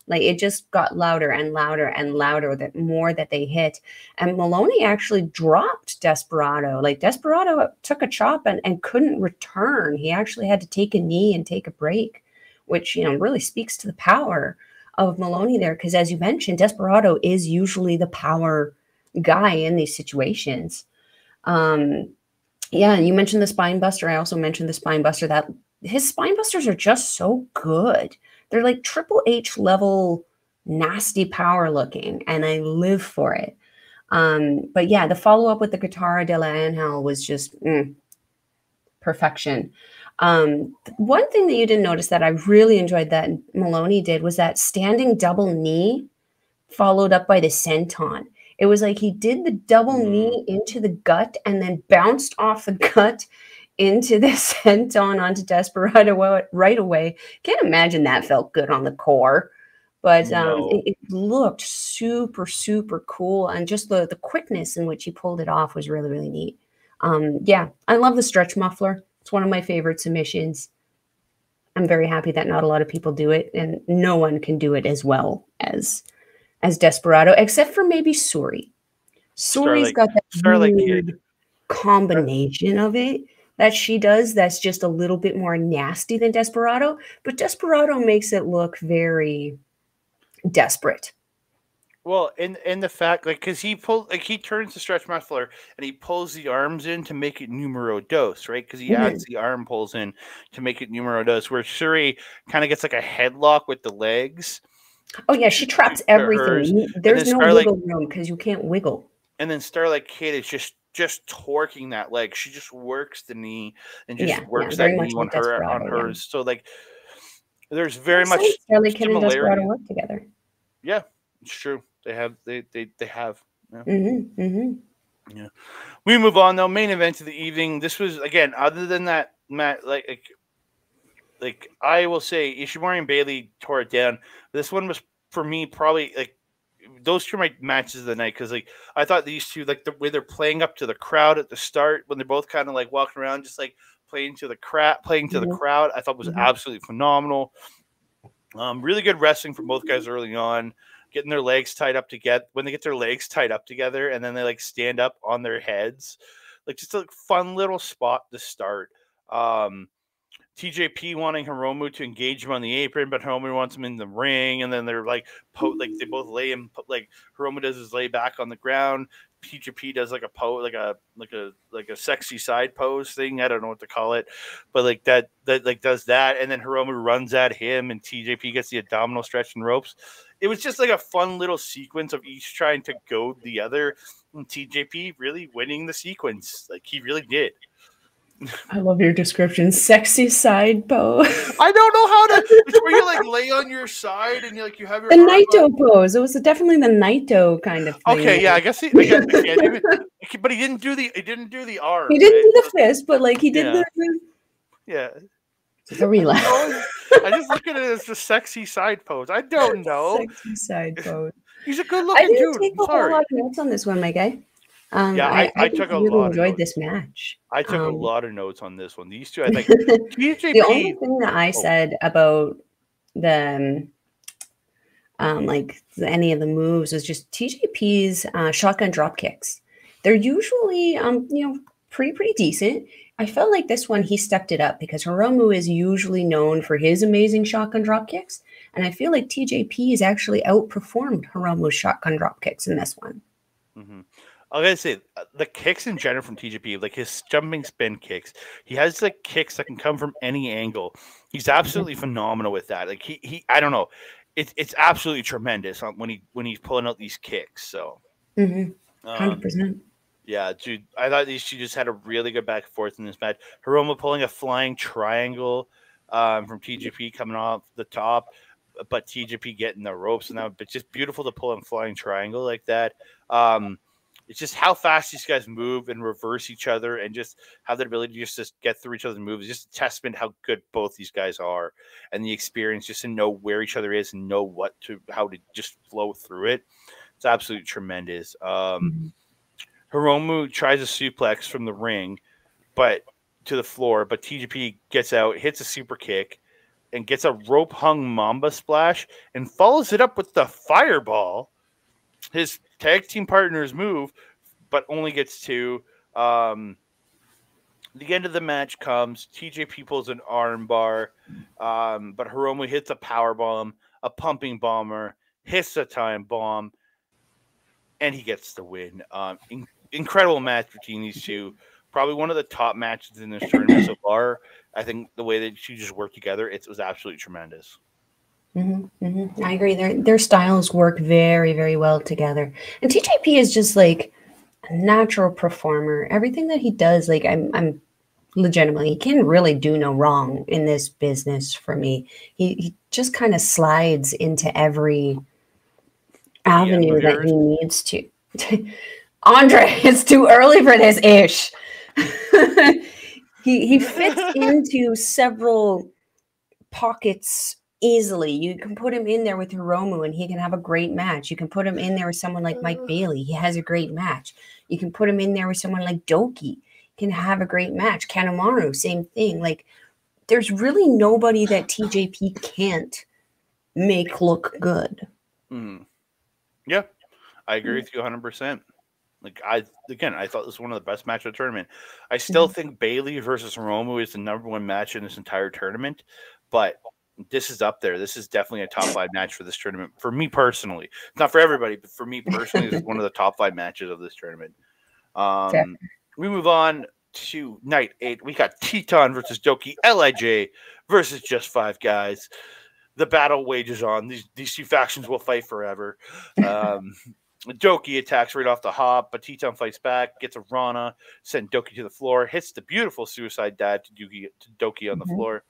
Like it just got louder and louder and louder the more that they hit. And Maloney actually dropped Desperado. Like Desperado took a chop and couldn't return. He actually had to take a knee and take a break, which, you know, really speaks to the power of Maloney there. Because as you mentioned, Desperado is usually the power guy in these situations. Yeah, and you mentioned the spine buster. I also mentioned the spine buster. That his spine busters are just so good. They're like Triple H level nasty power looking, and I live for it. But yeah, the follow-up with the Guitarra de la Angel was just perfection. One thing that you didn't notice that I really enjoyed that Maloney did was that standing double knee followed up by the senton. It was like he did the double knee into the gut and then bounced off the gut into the senton onto Desperado right away. Can't imagine that felt good on the core. But it looked super, super cool. And just the quickness in which he pulled it off was really, really neat. Yeah, I love the stretch muffler. It's one of my favorite submissions. I'm very happy that not a lot of people do it. And no one can do it as well as Desperado, except for maybe Suri. Suri's got that weird combination of it that she does that's just a little bit more nasty than Desperado, but Desperado makes it look very desperate. Well, and the fact, like, because he turns the stretch muffler and he pulls the arms in to make it numero dos, right? Because he adds the arm pulls in to make it numero dos, where Suri kind of gets like a headlock with the legs. Oh yeah, she traps everything. There's no wiggle room because you can't wiggle. And then Starlight Kid is just just torquing that leg. She just works the knee and just works very that much knee like on Desperado, hers. So like, there's very much Charlie Kid and Desperado similarity. work together. Yeah, it's true. They have. They have. Yeah. Yeah. We move on though. Main event of the evening. This was again, other than that, Matt. Like I will say, Ishimori and Bailey tore it down. This one was for me probably like those two are my matches of the night because like I thought these two like the way they're playing up to the crowd at the start when they're both kind of like walking around just like playing to the crowd. I thought was absolutely phenomenal. Really good wrestling from both guys early on. Getting their legs tied up together when they get their legs tied up together and then they like stand up on their heads, like just a fun little spot to start. TJP wanting Hiromu to engage him on the apron, but Hiromu wants him in the ring, and then they're like, they both lay him like Hiromu does his lay back on the ground. TJP does like a pose, like a sexy side pose thing. I don't know what to call it, but like that like does that, and then Hiromu runs at him, and TJP gets the abdominal stretch and ropes. It was just like a fun little sequence of each trying to goad the other, and TJP really winning the sequence. Like he really did. I love your description. Sexy side pose. I don't know how to. It's where you like lay on your side and you like you have your the Naito pose. It was definitely the Naito kind of thing. Okay, yeah, I guess but he didn't do the arm. He didn't do the fist, but like he did the relax. I just look at it as the sexy side pose. I don't know. Sexy side pose. He's a good looking dude. I didn't take a whole lot of notes on this one, my guy. I took a lot. Enjoyed this match. I took a lot of notes on this one. These two, I think. The only thing that I said about the like any of the moves was just TJP's shotgun drop kicks. They're usually pretty decent. I felt like this one he stepped it up because Hiromu is usually known for his amazing shotgun drop kicks, and I feel like TJP has actually outperformed Hiromu's shotgun drop kicks in this one. I gotta say, the kicks in general from TJP, like his jumping spin kicks, he has like kicks that can come from any angle. He's absolutely phenomenal with that. Like he I don't know, it's absolutely tremendous when he's pulling out these kicks. So, 100%. Yeah, dude, I thought these two just had a really good back and forth in this match. Hiromu pulling a flying triangle from TJP coming off the top, but TJP getting the ropes and that. But just beautiful to pull a flying triangle like that. It's just how fast these guys move and reverse each other and just have the ability to just get through each other's moves. It's just a testament how good both these guys are and the experience just to know where each other is and know how to just flow through it. It's absolutely tremendous. Hiromu tries a suplex from the ring, but to the floor, but TJP gets out, hits a super kick, and gets a rope hung Mamba splash and follows it up with the fireball. His tag team partner's move, but only gets two. The end of the match comes. TJP pulls an arm bar, but Hiromu hits a power bomb, a pumping bomber, hits a time bomb, and he gets the win. Incredible match between these two. Probably one of the top matches in this tournament so far. I think the way that you just work together, it was absolutely tremendous. I agree. Their styles work very, very well together. And TJP is just like a natural performer. Everything that he does, like I'm legitimately, he can really do no wrong in this business for me. He just kind of slides into every avenue that he needs to. Andre, it's too early for this ish. He fits into several pockets easily. You can put him in there with Hiromu and he can have a great match. You can put him in there with someone like Mike Bailey. He has a great match. You can put him in there with someone like Douki. He can have a great match. Kanemaru, same thing. Like, there's really nobody that TJP can't make look good. Yeah, I agree with you 100%. Like I thought this was one of the best matches of the tournament. I still think Bailey versus Hiromu is the #1 match in this entire tournament, but this is up there. This is definitely a top 5 match for this tournament. For me personally, it's not for everybody, but for me personally, it's one of the top 5 matches of this tournament. We move on to night 8. We got Teton versus Douki, LIJ versus Just 5 Guys. The battle wages on. These two factions will fight forever. Douki attacks right off the hop, but Teton fights back, gets a Rana, sent Douki to the floor, hits the beautiful suicide dive to Douki on the floor.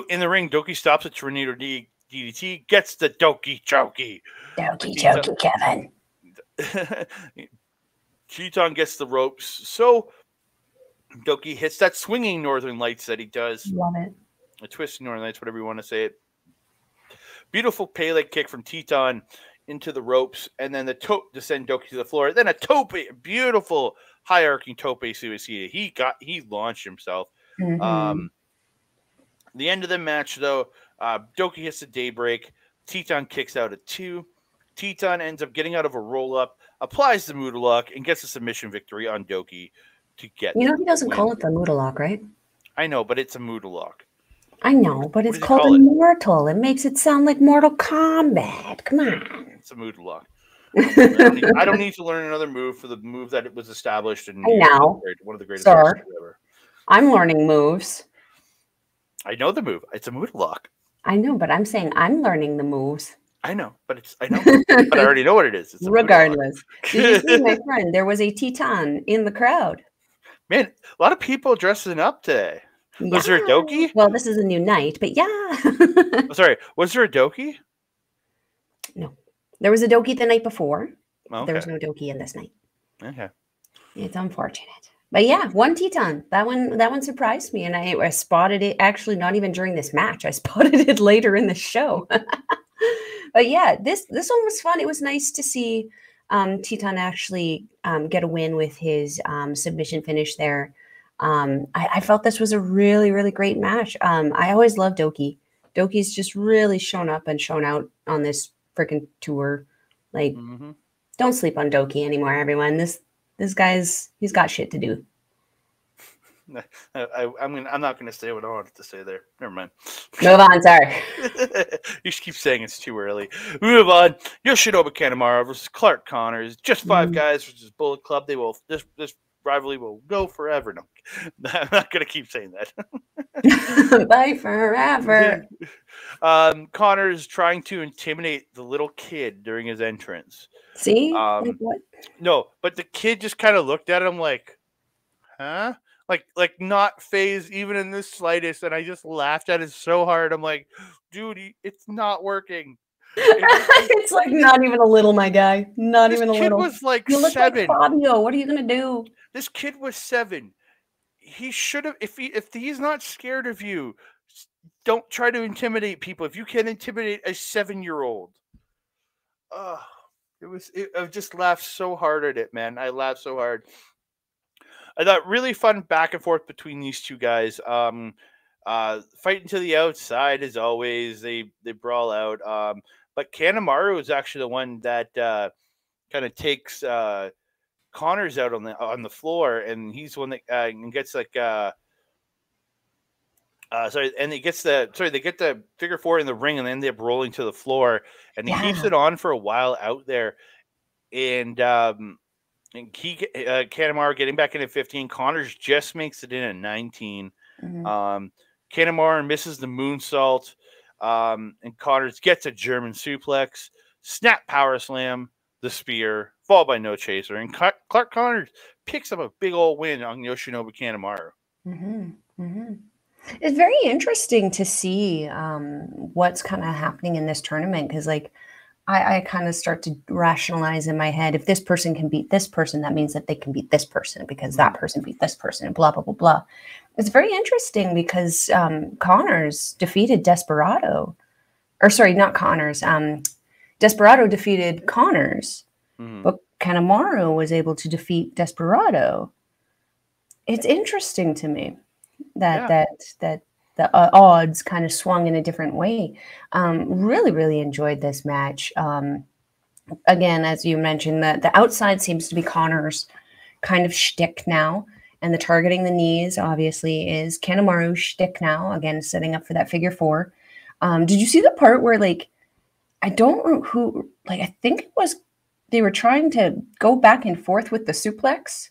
In the ring, Douki stops a tornado DDT, gets the Douki Chokey. Douki Chokey, Kevin. Teton gets the ropes, so Douki hits that swinging Northern Lights that he does. Love it. A twisting Northern Lights, whatever you want to say it. Beautiful Pele kick from Teton into the ropes, and then the tope to send Douki to the floor. Then a tope, beautiful high arcing tope suicide. He launched himself. The end of the match, though, Douki hits the daybreak. Teton kicks out at 2. Teton ends up getting out of a roll up, applies the Moodalock, and gets a submission victory on Douki to get. You know he doesn't call it the Moodalock, right? I know, but it's a Moodalock. I know, but it's called Immortal. It makes it sound like Mortal Kombat. Come on. It's a Moodalock. I don't need to learn another move for the move that it was established in. I know. One of the greatest moves ever. I'm learning moves. I know the move. It's a Moodalock. I know, but I'm saying I'm learning the moves. I know, but I already know what it is. Regardless. Did you see, my friend, there was a Teton in the crowd. Man, a lot of people dressing up today. Yeah. Was there a Douki? Well, this is a new night, but yeah. Sorry, was there a Douki? No. There was a Douki the night before. Okay. There was no Douki in this night. Okay. It's unfortunate. But yeah, one Teton. That one surprised me. And I spotted it actually not even during this match. I spotted it later in the show. But yeah, this one was fun. It was nice to see Teton actually get a win with his submission finish there. I felt this was a really, really great match. I always love Douki. Douki's just really shown up and shown out on this freaking tour. Like, don't sleep on Douki anymore, everyone. This guy's, he's got shit to do. I'm not going to say what I wanted to say there. Never mind. Move on, sorry. You should keep saying it's too early. Move on. Yoshinobu Kanemaru versus Clark Connors. Just 5 guys versus Bullet Club. They will. This rivalry will go forever. No, I'm not going to keep saying that. Bye forever. Connors trying to intimidate the little kid during his entrance. See? Like what? No, but the kid just kind of looked at him like, huh? Like not phased even in the slightest, and I just laughed at it so hard. I'm like, dude, it's not working. It's like not even a little, my guy. Not even a little. This kid was like you look 7. Like Fabio. What are you gonna do? This kid was 7. He should have. If he's not scared of you, don't try to intimidate people. If you can intimidate a 7-year-old, I just laughed so hard at it, man. I laughed so hard. I thought really fun back and forth between these two guys. Fighting to the outside as always. They brawl out. But Kanemaru is actually the one that kind of takes Connors out on the floor, and he's the one that gets like they get the figure 4 in the ring, and then they end up rolling to the floor, and he keeps it on for a while out there, and Kanemaru getting back in at 15. Connors just makes it in at 19. Kanemaru misses the moonsault, and Connors gets a German suplex, snap power slam, the spear, followed by no chaser, and Clark Connors picks up a big old win on Yoshinobu Kanemaru. It's very interesting to see what's kind of happening in this tournament, because like I kind of start to rationalize in my head, if this person can beat this person, that means that they can beat this person because that person beat this person, and blah, blah, blah, blah. It's very interesting because Connors defeated Desperado. Or sorry, not Connors. Desperado defeated Connors, but Kanemaru was able to defeat Desperado. It's interesting to me that the odds kind of swung in a different way. Really, really enjoyed this match. Again, as you mentioned, the outside seems to be Connors' kind of shtick now. And the targeting the knees, obviously, is Kanemaru's shtick now. Again, setting up for that figure 4. Did you see the part where, like, I don't know who, like, I think it was, they were trying to go back and forth with the suplex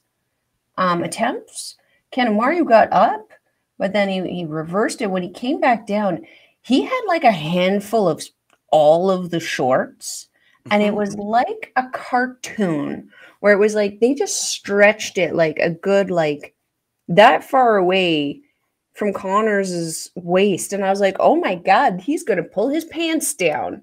attempts. Kanemaru got up, but then he reversed it. When he came back down, he had like a handful of all of the shorts. And it was like a cartoon where it was like they just stretched it like a good, like that far away from Connor's waist. And I was like, oh my God, he's going to pull his pants down.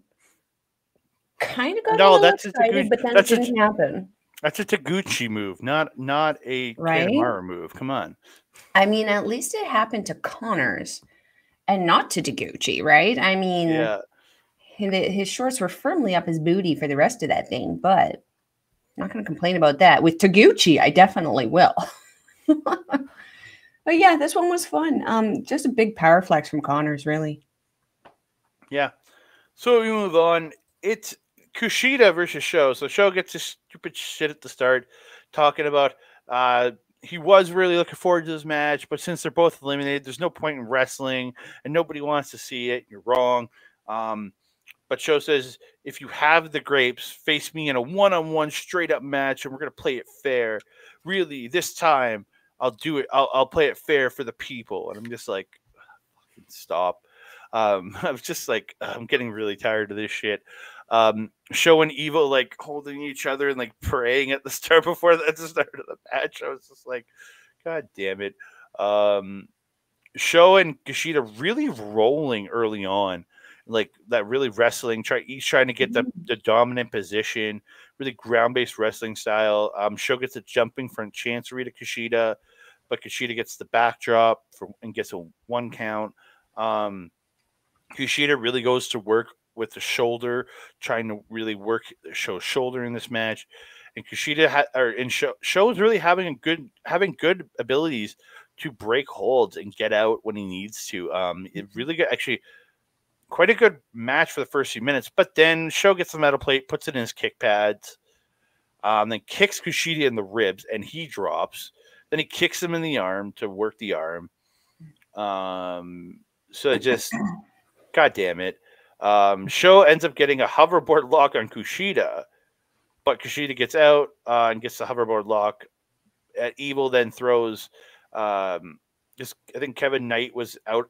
Kind of got a little excited, but then it didn't happen. That's a Taguchi move, not a Kanemaru move. Come on. I mean, at least it happened to Connor's and not to Taguchi, right? I mean, yeah. His shorts were firmly up his booty for the rest of that thing, but I'm not going to complain about that. With Taguchi, I definitely will. But yeah, this one was fun. Just a big power flex from Connors, really. Yeah. So we move on. It's Kushida versus Sho. So Sho gets this stupid shit at the start, talking about he was really looking forward to this match, but since they're both eliminated, there's no point in wrestling, and nobody wants to see it. You're wrong. But Sho says, if you have the grapes, face me in a one-on-one straight-up match, and we're going to play it fair. Really, this time, I'll do it. I'll play it fair for the people. And I'm just like, stop. I was just like, I'm getting really tired of this shit. Sho and Evil like holding each other and like praying at the start at the start of the match. I was just like, God damn it. Sho and Kushida really rolling early on, like that really wrestling. Each trying to get the dominant position, really ground-based wrestling style. Sho gets a jumping front chancery to Kushida, but Kushida gets the backdrop and gets a 1 count. Kushida really goes to work with the shoulder, trying to really work Sho's shoulder in this match. And Kushida Sho is really having good abilities to break holds and get out when he needs to. It really got actually quite a good match for the first few minutes, but then Sho gets the metal plate, puts it in his kick pads, then kicks Kushida in the ribs, and he drops. Then he kicks him in the arm to work the arm. So just, God damn it. Sho ends up getting a hoverboard lock on Kushida, but Kushida gets out and gets the hoverboard lock. At Evil then throws, I think Kevin Knight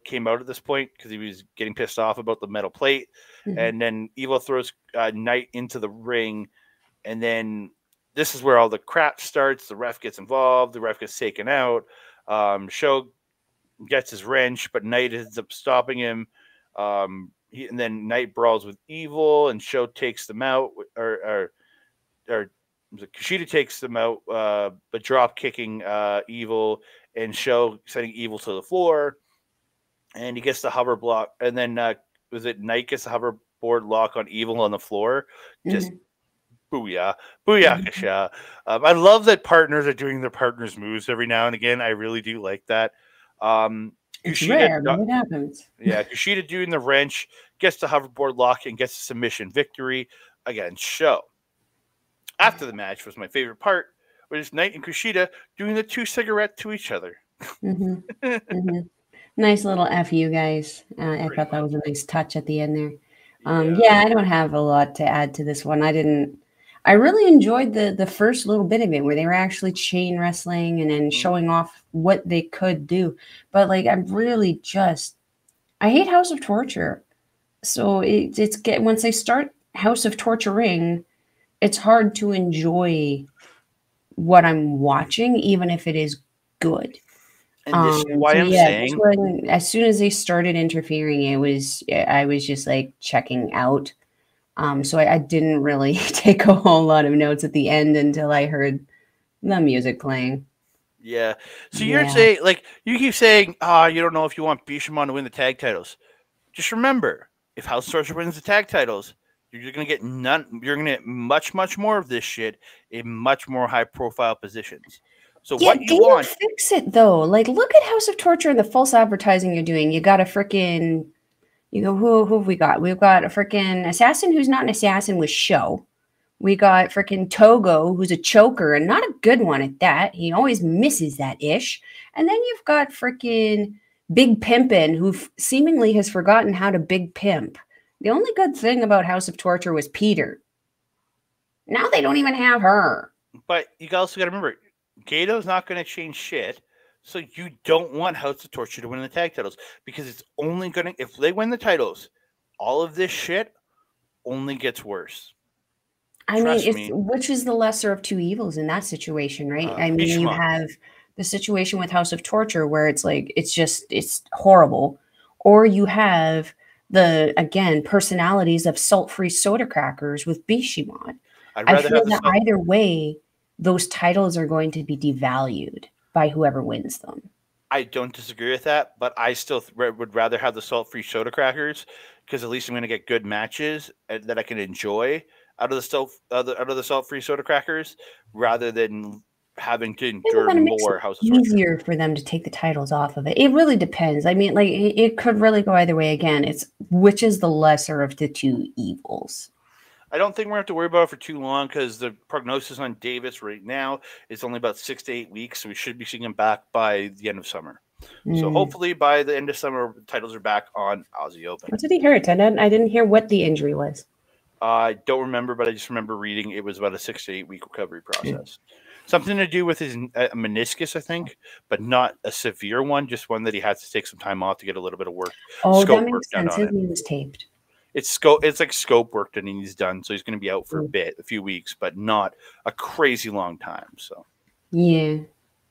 came out at this point because he was getting pissed off about the metal plate. Mm-hmm. And then Evil throws Knight into the ring. And then this is where all the crap starts. The ref gets involved. The ref gets taken out. Sho gets his wrench, but Knight ends up stopping him. And then Knight brawls with Evil, and Sho takes them out, or Kushida takes them out, but drop kicking Evil, and Sho sending Evil to the floor, and he gets the hover block, and then Knight gets the hoverboard lock on Evil on the floor, just booyah, booyakasha. I love that partners are doing their partners' moves every now and again. I really do like that. It's rare, but it happens. Yeah, Kushida doing the wrench, gets the hoverboard lock, and gets a submission victory against Sho. After the match was my favorite part, was Knight and Kushida doing the 2 cigarette to each other. Nice little F you guys. I thought that was a nice touch at the end there. Yeah, I don't have a lot to add to this one. I really enjoyed the first little bit of it where they were actually chain wrestling and then showing off what they could do. But like, I hate House of Torture. So once they start House of Torturing, it's hard to enjoy what I'm watching, even if it is good. And this is why I'm saying, as soon as they started interfering, I was just like checking out. So I didn't really take a whole lot of notes at the end until I heard the music playing. Yeah. So you're saying, like, you keep saying, you don't know if you want Bishamon to win the tag titles. Just remember, if House of Torture wins the tag titles, you're going to get You're going to get much, much more of this shit in much more high-profile positions. So what you want? Fix it though. Like, look at House of Torture and the false advertising you're doing. You got a freaking. You go, who have we got? We've got a freaking assassin who's not an assassin with Sho. We got freaking Togo, who's a choker, and not a good one at that. He always misses that ish. And then you've got freaking Big Pimpin', who seemingly has forgotten how to big pimp. The only good thing about House of Torture was Peter. Now they don't even have her. But you also got to remember, Gedo's not going to change shit. So you don't want House of Torture to win the tag titles because it's only going to, if they win the titles, all of this shit only gets worse. I mean, it's which is the lesser of two evils in that situation, right? I mean, you have the situation with House of Torture where it's like it's horrible, or you have the personalities of salt-free soda crackers with Bishimon. I feel that either way, those titles are going to be devalued by whoever wins them. I don't disagree with that, but I still would rather have the salt-free soda crackers because at least I'm going to get good matches that I can enjoy out of the salt-free soda crackers rather than having to endure more House of Torture. It's easier for them to take the titles off of it. It really depends. I mean, like it could really go either way. Again, it's which is the lesser of the two evils. I don't think we're going to have to worry about it for too long because the prognosis on Davis right now is only about 6 to 8 weeks. So we should be seeing him back by the end of summer. So hopefully by the end of summer, the titles are back on Aussie Open. What did he hurt? I didn't hear what the injury was. I don't remember, but I just remember reading it was about a 6 to 8 week recovery process. Something to do with his meniscus, I think, but not a severe one, just one that he had to take some time off to get a little bit of work. Oh, that makes sense. His knee was taped. It's like scope work that he's done, so he's going to be out for a few weeks, but not a crazy long time. So yeah,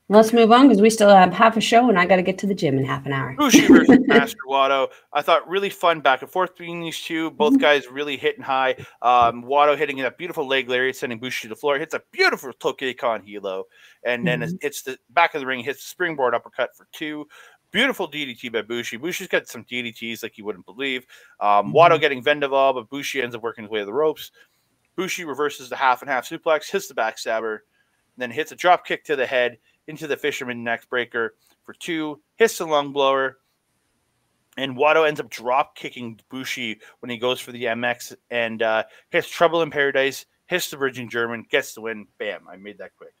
let's move on because we still have half a show, and I got to get to the gym in half an hour. Bushi versus Master Wato. I thought really fun back and forth between these two. Both guys really hitting high. Wato hitting that beautiful leg lariat, sending Bushi to the floor. Hits a beautiful Tokei-Kon Hilo, and then it's the back of the ring. Hits the springboard uppercut for 2. Beautiful DDT by Bushi. Bushi's got some DDTs like you wouldn't believe. Wato getting Vendaval, but Bushi ends up working his way to the ropes. Bushi reverses the half and half suplex, hits the backstabber, then hits a drop kick to the head into the fisherman neck breaker for 2. Hits the lung blower, and Wato ends up drop kicking Bushi when he goes for the MX and hits Trouble in Paradise, hits the Bridging German, gets the win. Bam! I made that quick.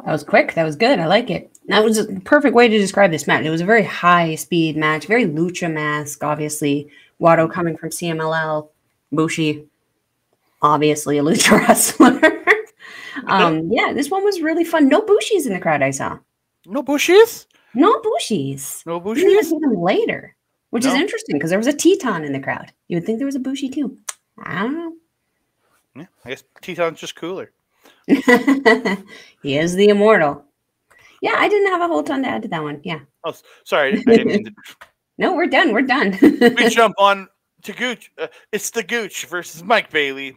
That was quick. That was good. I like it. That was a perfect way to describe this match. It was a very high-speed match, very lucha-mask, obviously. Wato coming from CMLL. Bushi, obviously a lucha wrestler. Yeah, this one was really fun. No Bushis in the crowd, I saw. No Bushis? No Bushis. No Bushis? You see them later, which is interesting because there was a Teton in the crowd. You would think there was a Bushi, too. I don't know. Yeah, I guess Teton's just cooler. He is the immortal. Yeah, I didn't have a whole ton to add to that one. Yeah. Oh, sorry. I didn't mean to... No, we're done. We're done. We jump on to Gooch. It's the Gooch versus Mike Bailey.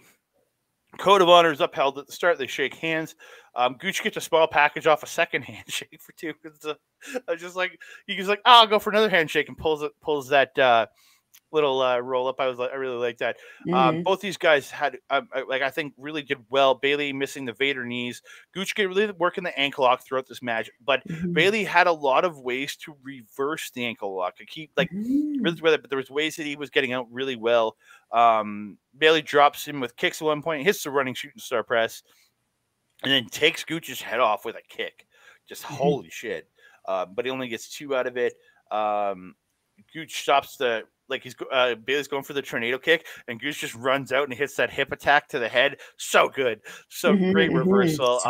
Code of Honor is upheld at the start. They shake hands. Gooch gets a small package off a second handshake for 2. I was just like, he's like, oh, I'll go for another handshake and pulls that little roll up. I really like that. Both these guys had I think really did well. Bailey missing the Vader knees. Gooch really working the ankle lock throughout this match, but Bailey had a lot of ways to reverse the ankle lock to keep really well, but there was ways that he was getting out really well. Bailey drops him with kicks at one point, hits the running shooting star press, and then takes Gooch's head off with a kick. Just holy shit. But he only gets 2 out of it. Gooch stops the Bailey's going for the tornado kick, and Goose just runs out and hits that hip attack to the head. So good. So great reversal.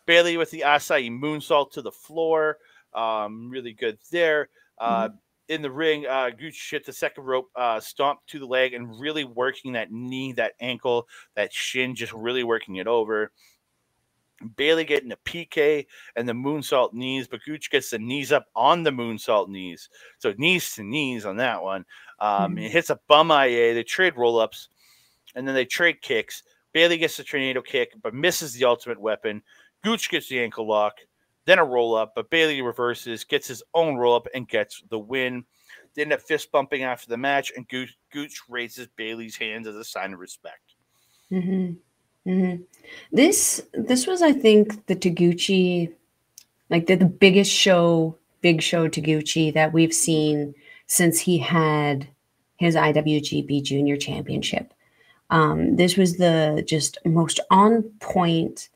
Bailey with the acai moonsault to the floor. Really good there. In the ring, Gooch hit the second rope stomp to the leg and really working that knee, that ankle, that shin, just really working it over. Bailey getting a PK and the moonsault knees, but Gooch gets the knees up on the moonsault knees. So knees to knees on that one. It hits a bum IA. They trade roll-ups, and then they trade kicks. Bailey gets the tornado kick, but misses the ultimate weapon. Gooch gets the ankle lock, then a roll-up, but Bailey reverses, gets his own roll-up, and gets the win. They end up fist bumping after the match, and Gooch raises Bailey's hands as a sign of respect. This was, I think, the Taguchi, like the big show Taguchi that we've seen since he had his IWGP Junior Championship. This was the just most on point,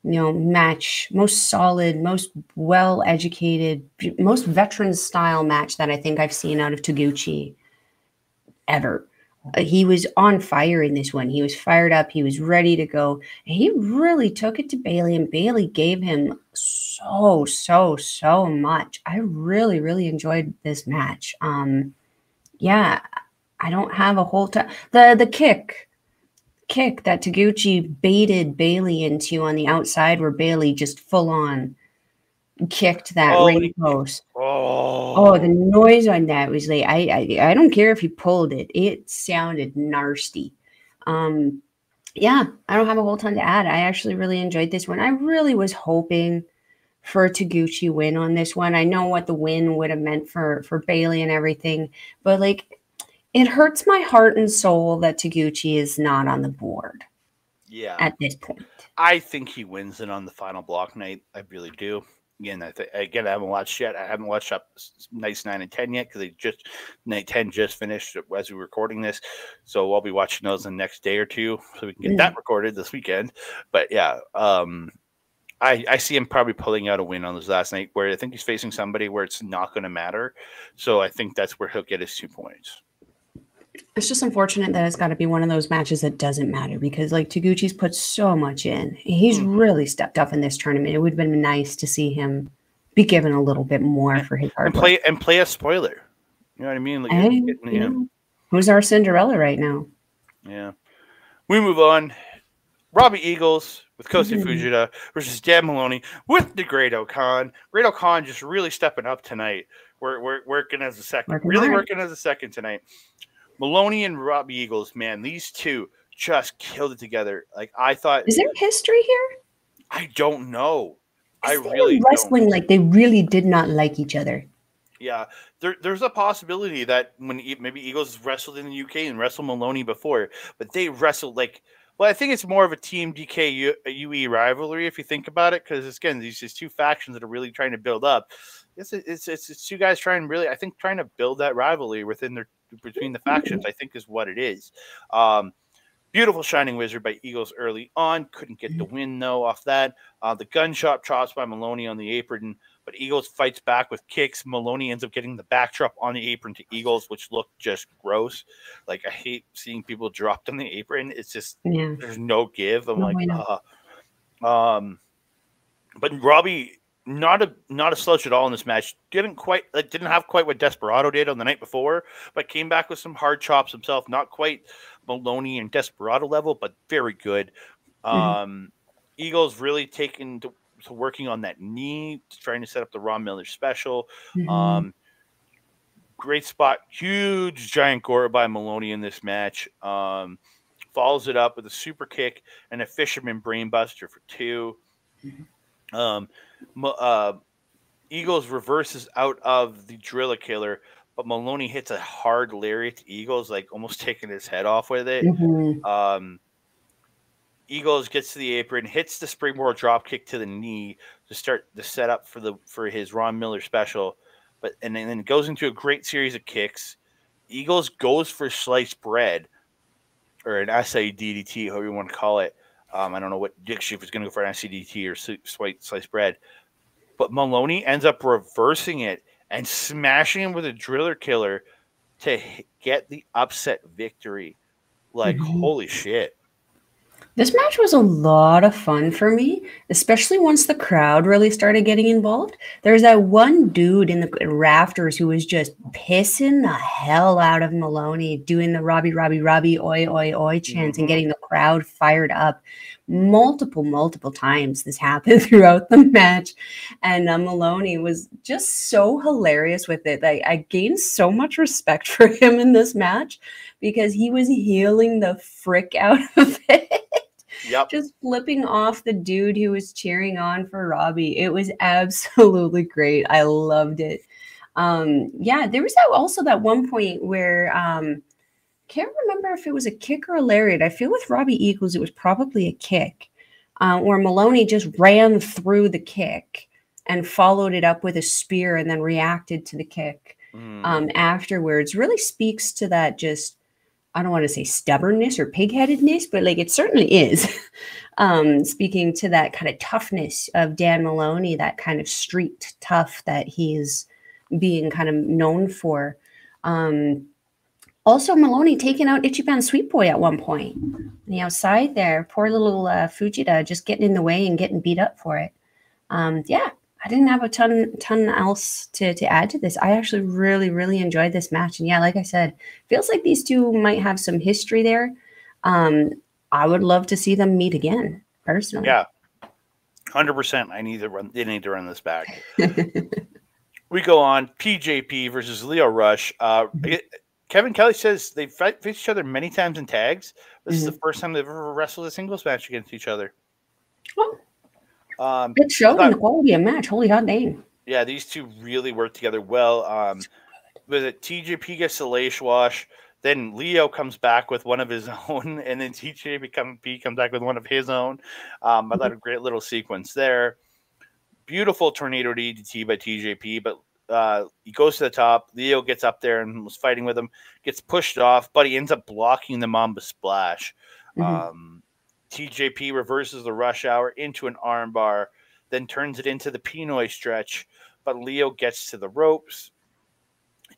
match, most solid, most well-educated, most veteran-style match that I think I've seen out of Taguchi ever. He was on fire in this one. He was fired up. He was ready to go. And he really took it to Bailey, and Bailey gave him so much. I really, really enjoyed this match. Yeah, I don't have a whole ton. The kick kick that Taguchi baited Bailey into on the outside, where Bailey just full on kicked that ring post. Oh, the noise on that was like, I don't care if he pulled it. It sounded nasty. Yeah, I don't have a whole ton to add. I actually really enjoyed this one. I really was hoping for a Taguchi win on this one. I know what the win would have meant for Bailey and everything, but like, it hurts my heart and soul that Taguchi is not on the board. Yeah, at this point, I think he wins it on the final block night. I really do. Again, I haven't watched yet. I haven't watched up nights 9 and 10 yet because night 10 just finished as we were recording this. So I'll be watching those in the next day or two so we can get that recorded this weekend. But yeah, I see him probably pulling out a win on this last night where I think he's facing somebody where it's not going to matter. So I think that's where he'll get his 2 points. It's just unfortunate that it's got to be one of those matches that doesn't matter because, like, Taguchi's put so much in. He's really stepped up in this tournament. It would have been nice to see him be given a little bit more for his hard work. And play a spoiler. You know what I mean? Like, who's our Cinderella right now? Yeah. We move on. Robbie Eagles with Kosei Fujita versus Dan Maloney with the Great Khan. Great Khan just really stepping up tonight. We're working as a second. Working as a second tonight. Maloney and Robbie Eagles, man, these two just killed it together. Like, I thought. Is there history here? I don't know. I really wrestling like they really did not like each other. Yeah, there's a possibility that when maybe Eagles wrestled in the UK and wrestled Maloney before, but they wrestled like. Well, I think it's more of a Team DK UE rivalry if you think about it, because again, these two factions that are really trying to build up. It's two guys trying to build that rivalry between the factions. I think is what it is. Beautiful Shining Wizard by Eagles early on. Couldn't get the win though off that. The gunshot chops by Maloney on the apron, but Eagles fights back with kicks. Maloney ends up getting the backdrop on the apron to Eagles, which looked just gross. Like, I hate seeing people dropped on the apron. It's just there's no give. I'm but Robbie, not a slouch at all in this match. Didn't have quite what Desperado did on the night before, but came back with some hard chops himself. Not quite Maloney and Desperado level, but very good. Eagles really taken to working on that knee, trying to set up the Ron Miller special. Great spot, huge giant gore by Maloney in this match. Follows it up with a super kick and a fisherman brainbuster for 2. Eagles reverses out of the Driller Killer, but Maloney hits a hard lariat to Eagles, like almost taking his head off with it. Eagles gets to the apron, hits the springboard drop kick to the knee to start the setup for his Ron Miller special, and then it goes into a great series of kicks. Eagles goes for sliced bread, or an SI DDT, however you want to call it. I don't know what Dick Schiff is going to go for, an SCDT or sliced bread. But Maloney ends up reversing it and smashing him with a Driller Killer to get the upset victory. Like, holy shit. This match was a lot of fun for me, especially once the crowd really started getting involved. There's that one dude in the rafters who was just pissing the hell out of Maloney, doing the Robbie, Robbie, Robbie, oi, oi, oi chants and getting the crowd fired up. Multiple times this happened throughout the match. And Maloney was just so hilarious with it. I gained so much respect for him in this match because he was healing the frick out of it. Yep. Just flipping off the dude who was cheering on for Robbie. It was absolutely great. I loved it. Yeah, there was also that one point where can't remember if it was a kick or a lariat. I feel with Robbie Eagles, it was probably a kick, where Maloney just ran through the kick and followed it up with a spear and then reacted to the kick afterwards. Really speaks to that just, I don't want to say stubbornness or pigheadedness, but like it certainly is. Speaking to that kind of toughness of Dan Maloney, that kind of street tough that he's being kind of known for. Also, Maloney taking out Ichiban Sweet Boy at one point. On the outside there, poor little Fujita just getting in the way and getting beat up for it. Yeah, I didn't have a ton else to add to this. I actually really enjoyed this match. And yeah, like I said, feels like these two might have some history there. I would love to see them meet again, personally. Yeah, 100%. They need to run this back. We go on TJP versus Lio Rush. Kevin Kelly says they've faced each other many times in tags. This is the first time they've ever wrestled a singles match against each other. It showed in the quality of match. Holy hot dang. Yeah, these two really work together well. Was it TJP gets the lace wash, then Leo comes back with one of his own, and then TJP comes back with one of his own. I thought a great little sequence there. Beautiful tornado DDT by TJP, but he goes to the top. Leo gets up there and was fighting with him, gets pushed off, but he ends up blocking the Mamba Splash. TJP reverses the Rush Hour into an armbar, then turns it into the Pinoy stretch, but Leo gets to the ropes.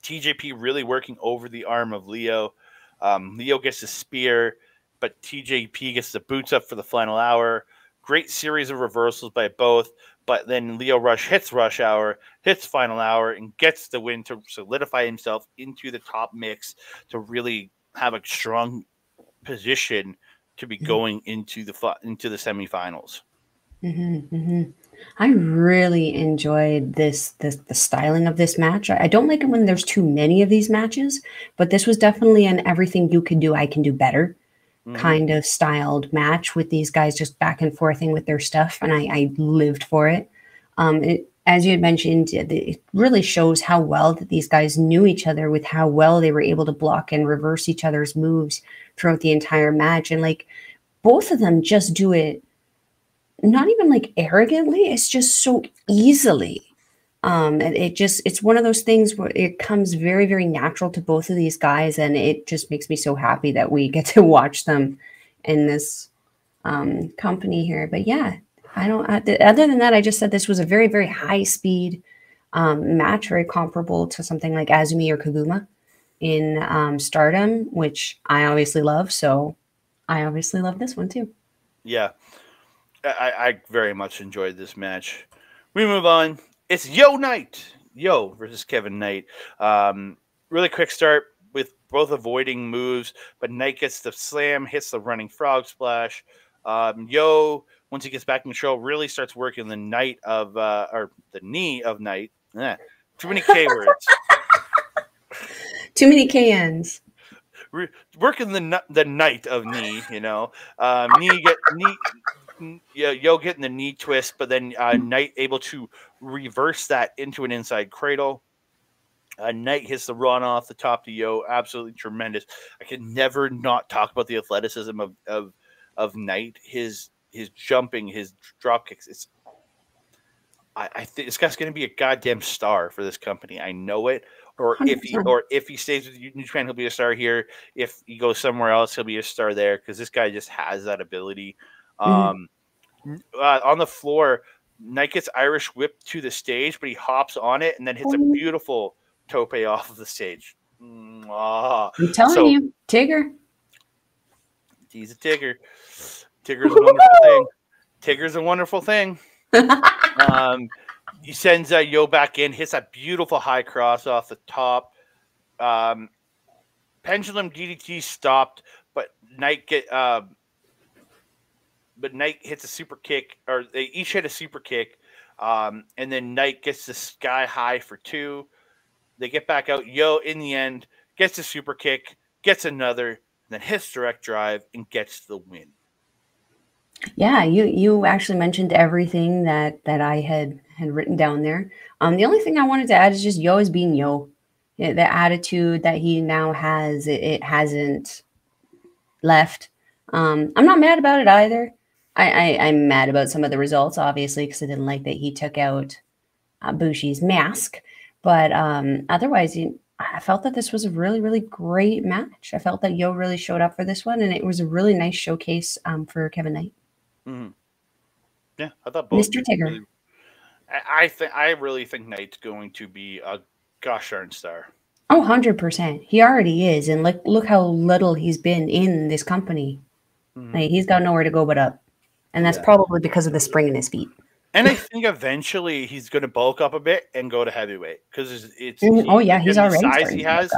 TJP really working over the arm of Leo. Leo gets the spear, but TJP gets the boots up for the final hour. Great series of reversals by both, but then Lio Rush hits Rush Hour, hits final hour, and gets the win to solidify himself into the top mix to really have a strong position to be going into the semifinals. I really enjoyed the styling of this match. I don't like it when there's too many of these matches, but this was definitely an everything you can do, I can do better kind of styled match with these guys just back and forthing with their stuff, and I lived for it. As you had mentioned, it really shows how well that these guys knew each other, with how well they were able to block and reverse each other's moves throughout the entire match. And like both of them just do it not even like arrogantly, it's just so easily. It's one of those things where it comes very, very natural to both of these guys, and it just makes me so happy that we get to watch them in this company here. But yeah, other than that, I just said this was a very, very high speed match, very comparable to something like Azumi or Kaguma in Stardom, which I obviously love. So I obviously love this one too. Yeah, I very much enjoyed this match. We move on. It's Yo versus Kevin Knight. Really quick start with both avoiding moves, but Knight gets the slam, hits the running frog splash. Yo, once he gets back in control, really starts working the knee of Knight. Too many K words. Too many KNs. Working the night of knee, Yo getting the knee twist, but then Knight able to reverse that into an inside cradle. Knight hits the run off the top to Yo, absolutely tremendous. I can never not talk about the athleticism of Knight, his jumping, his drop kicks. I think this guy's going to be a goddamn star for this company. I know it. Or 100%. if he stays with New Japan, he'll be a star here. If he goes somewhere else, he'll be a star there, because this guy just has that ability. On the floor, Knight gets Irish whipped to the stage, but he hops on it and then hits a beautiful tope off of the stage. I'm telling you, Tigger. He's a Tigger. Tigger's a wonderful thing. Tigger's a wonderful thing. He sends Yo back in, hits a beautiful high cross off the top. Pendulum DDT stopped, but Knight hits a super kick, or they each hit a super kick, and then Knight gets the sky high for 2. They get back out. Yo, in the end, gets a super kick, gets another, then hits direct drive and gets the win. Yeah, you actually mentioned everything that I had written down there. The only thing I wanted to add is just Yo is being Yo. Yeah, the attitude that he now has, it hasn't left. I'm not mad about it either. I'm mad about some of the results, obviously, because I didn't like that he took out Bushi's mask. But otherwise, I felt that this was a really, really great match. I felt that Yo really showed up for this one, and it was a really nice showcase for Kevin Knight. Mm-hmm. Yeah, I thought both. Mr. Tigger. I really think Knight's going to be a gosh darn star. Oh, 100%. He already is. And look how little he's been in this company. Like, he's got nowhere to go but up. And that's probably because of the spring in his feet. And I think eventually he's going to bulk up a bit and go to heavyweight, because he's already size he has.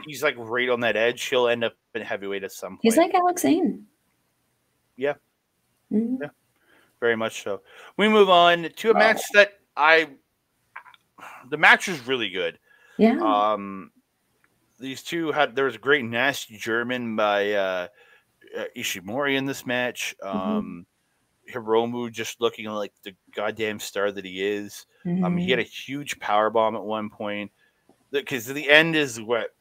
He's like right on that edge. He'll end up in heavyweight at some point. He's like Alex Zane. Yeah. Mm-hmm. Yeah. Very much so. We move on to a match that the match was really good. Yeah. These two there was a great nasty German by Ishimori in this match. Hiromu just looking like the goddamn star that he is. He had a huge power bomb at one point. Because the end is what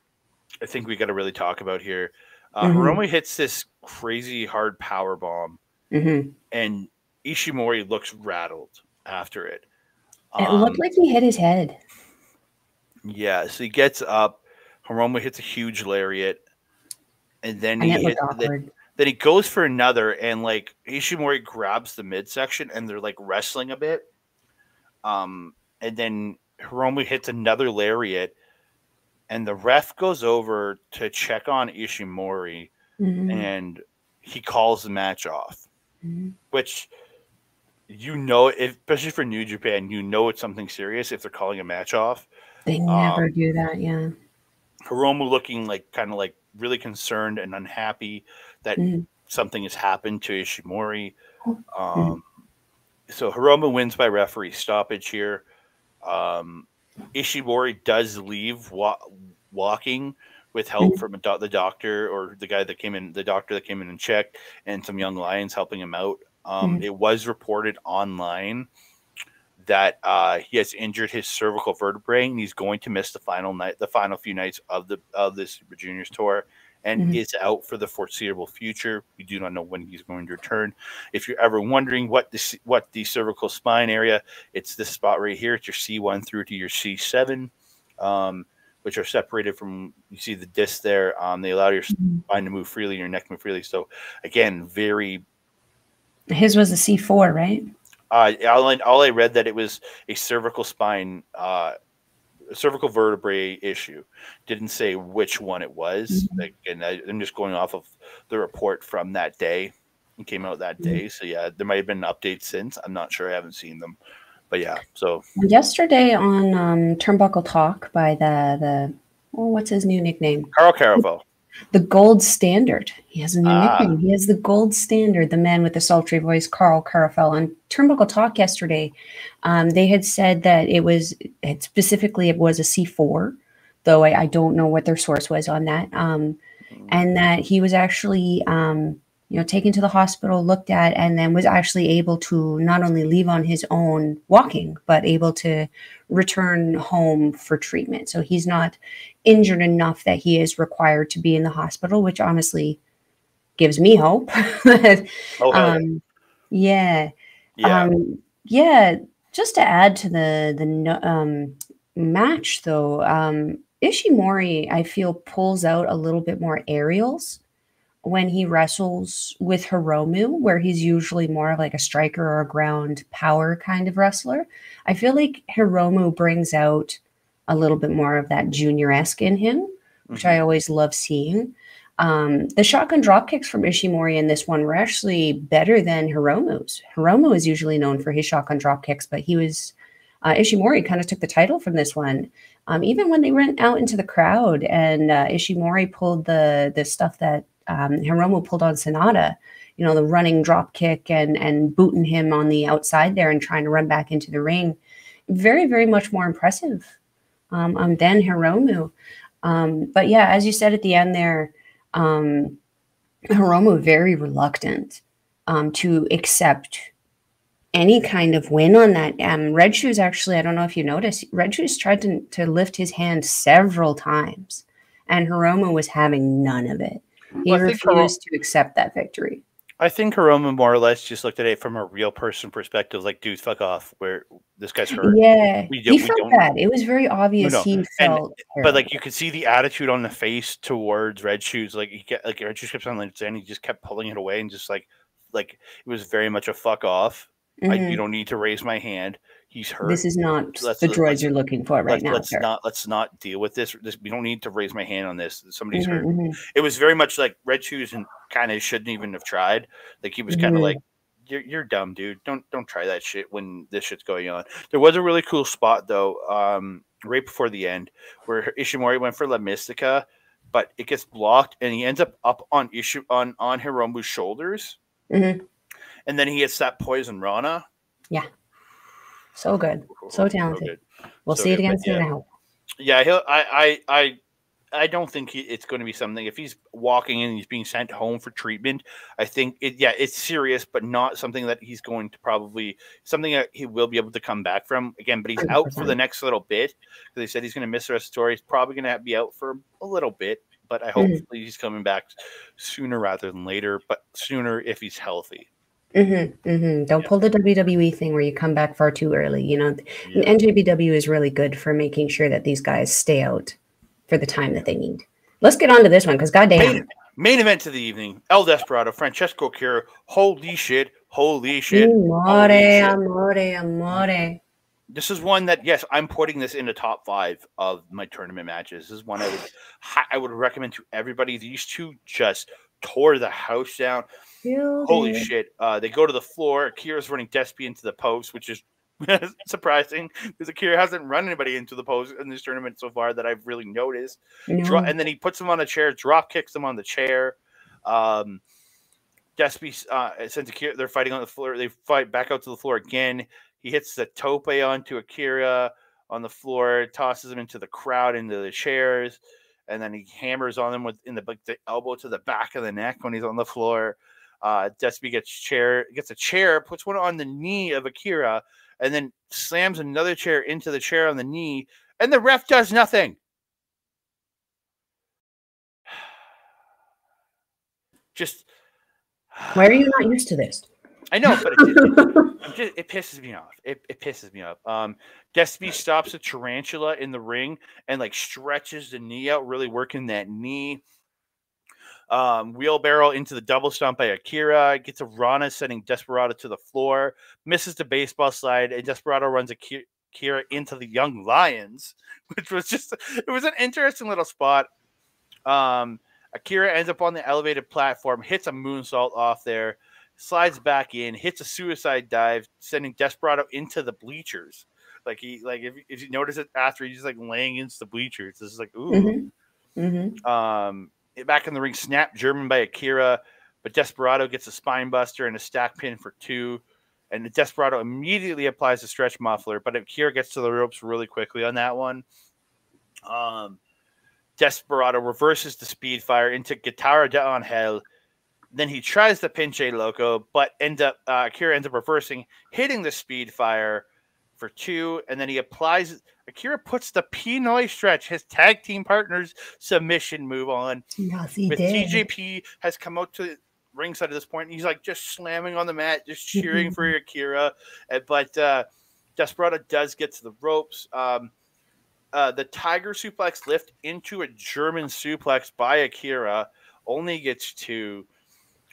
I think we got to really talk about here. Hiromu hits this crazy hard power bomb, and Ishimori looks rattled after it. It looked like he hit his head. Yeah, so he gets up. Hiromu hits a huge lariat, and then then he goes for another, and like Ishimori grabs the midsection, and they're like wrestling a bit. And then Hiromu hits another lariat, and the ref goes over to check on Ishimori, and he calls the match off, which especially for New Japan, it's something serious if they're calling a match off. They never do that, yeah. Hiromu looking like kind of like really concerned and unhappy that something has happened to Ishimori. So Hiromu wins by referee stoppage here. Ishimori does leave walking with help from the doctor or the doctor that came in and checked, and some young lions helping him out. It was reported online that he has injured his cervical vertebrae, and he's going to miss the final few nights of the Super Juniors tour, and is out for the foreseeable future. We do not know when he's going to return. If you're ever wondering what the cervical spine area, it's this spot right here. It's your C1 through to your C7, which are separated from. You see the disc there. They allow your spine to move freely, your neck to move freely. So again, very. His was a C4, right? All I read that it was a cervical spine, cervical vertebrae issue. Didn't say which one it was. And I'm just going off of the report from that day. It came out that day. So yeah, there might have been updates since. I'm not sure. I haven't seen them. But yeah, so yesterday on Turnbuckle Talk by the what's his new nickname? Carl Caravel. The Gold Standard. He has a new nickname. He has the Gold Standard, the man with the sultry voice, Carl Carafel. On Turnbuckle Talk yesterday, they had said that it was a C4, though I don't know what their source was on that. And that he was actually, taken to the hospital, looked at, and then was actually able to not only leave on his own walking, but able to return home for treatment. So he's not injured enough that he is required to be in the hospital, which honestly gives me hope. Yeah. Just to add to the match, though, Ishimori, I feel, pulls out a little bit more aerials when he wrestles with Hiromu, where he's usually more of like a striker or a ground power kind of wrestler. I feel like Hiromu brings out a little bit more of that junior-esque in him, which I always love seeing. The shotgun drop kicks from Ishimori in this one were actually better than Hiromu's. Hiromu is usually known for his shotgun drop kicks, but Ishimori kind of took the title from this one. Even when they went out into the crowd and Ishimori pulled the stuff that Hiromu pulled on Sonata, the running drop kick and booting him on the outside there and trying to run back into the ring. Very, very much more impressive than Hiromu. But yeah, as you said at the end there, Hiromu very reluctant to accept any kind of win on that. Red Shoes actually, I don't know if you noticed, Red Shoes tried to lift his hand several times, and Hiromu was having none of it. He refused to accept that victory. I think Hiromu more or less just looked at it from a real person perspective, like, dude, fuck off, where this guy's hurt. Yeah, he felt bad. It was very obvious he felt but like you could see the attitude on the face towards Red Shoes. Like Red Shoes kept on like saying, he just kept pulling it away and just like it was very much a fuck off. You don't need to raise my hand. He's hurt. This is not the droids you're looking for right now. Let's not deal with this. We don't need to raise my hand on this. Somebody's hurt. It was very much like Red Shoes and kind of shouldn't even have tried. Like he was kind of like, you're dumb, dude. Don't try that shit when this shit's going on. There was a really cool spot though, right before the end, where Ishimori went for La Mystica, but it gets blocked and he ends up on Hiromu's shoulders. Mm-hmm. And then he hits that Poison Rana. Yeah. So good. So talented. We'll see it again soon, I hope. Yeah, I don't think it's going to be something. If he's walking in and he's being sent home for treatment, I think it's serious, but not something that he's going to something that he will be able to come back from again. But he's 100%. Out for the next little bit because they said he's going to miss the rest of the story. He's probably going to be out for a little bit, but I hopefully he's coming back sooner rather than later. But sooner if he's healthy. Don't pull the WWE thing where you come back far too early. You know, NJPW is really good for making sure that these guys stay out for the time that they need. Let's get on to this one because goddamn. Main event of the evening: El Desperado, Francesco Akira. Holy shit! Amore. This is one that, yes, I'm putting this in the top 5 of my tournament matches. This is one I would recommend to everybody. These two just tore the house down. Holy shit. They go to the floor. Akira's running Despy into the post, which is surprising because Akira hasn't run anybody into the post in this tournament so far that I've really noticed. No. And then he puts him on a chair, drop kicks him on the chair. Despy sends Akira. They're fighting on the floor. They fight back out to the floor again. He hits the tope onto Akira on the floor, tosses him into the crowd, into the chairs, and then he hammers on him with the elbow to the back of the neck when he's on the floor. Despy gets a chair, puts one on the knee of Akira, and then slams another chair into the chair on the knee, and the ref does nothing. Just why are you not used to this? I know, but it pisses me off. It pisses me off. Despy stops a tarantula in the ring and like stretches the knee out, really working that knee. Wheelbarrow into the double stomp by Akira, gets a Rana sending Desperado to the floor, misses the baseball slide, and Desperado runs Akira into the Young Lions, which was it was an interesting little spot. Akira ends up on the elevated platform, hits a moonsault off there, slides back in, hits a suicide dive, sending Desperado into the bleachers. Like if you notice it after, he's just like laying into the bleachers. This is like, ooh. Back in the ring, snap German by Akira, but Desperado gets a spine buster and a stack pin for 2. And Desperado immediately applies a stretch muffler, but Akira gets to the ropes really quickly on that one. Desperado reverses the speed fire into Guitarra de Angel. Then he tries the Pinche Loco, but Akira ends up reversing, hitting the speed fire for 2, and then Akira puts the Pinoy stretch, his tag team partner's submission move on. Yes, he did. did. TJP has come out to ringside at this point, and he's like just slamming on the mat, just cheering for Akira. But Desperado does get to the ropes. The Tiger suplex lift into a German suplex by Akira only gets 2.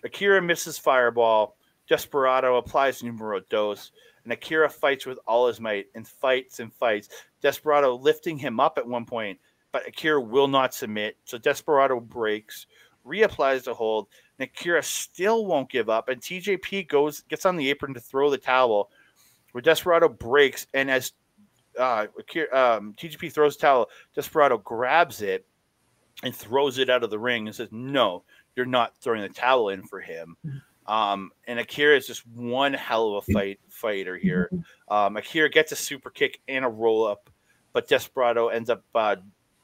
Akira misses fireball. Desperado applies numero dos. And Akira fights with all his might and fights and fights. Desperado lifting him up at one point, but Akira will not submit. So Desperado breaks, reapplies the hold, and Akira still won't give up. And TJP gets on the apron to throw the towel, where Desperado breaks. And as TJP throws the towel, Desperado grabs it and throws it out of the ring and says, "No, you're not throwing the towel in for him." And Akira is just one hell of a fighter here. Akira gets a super kick and a roll up, but Desperado ends up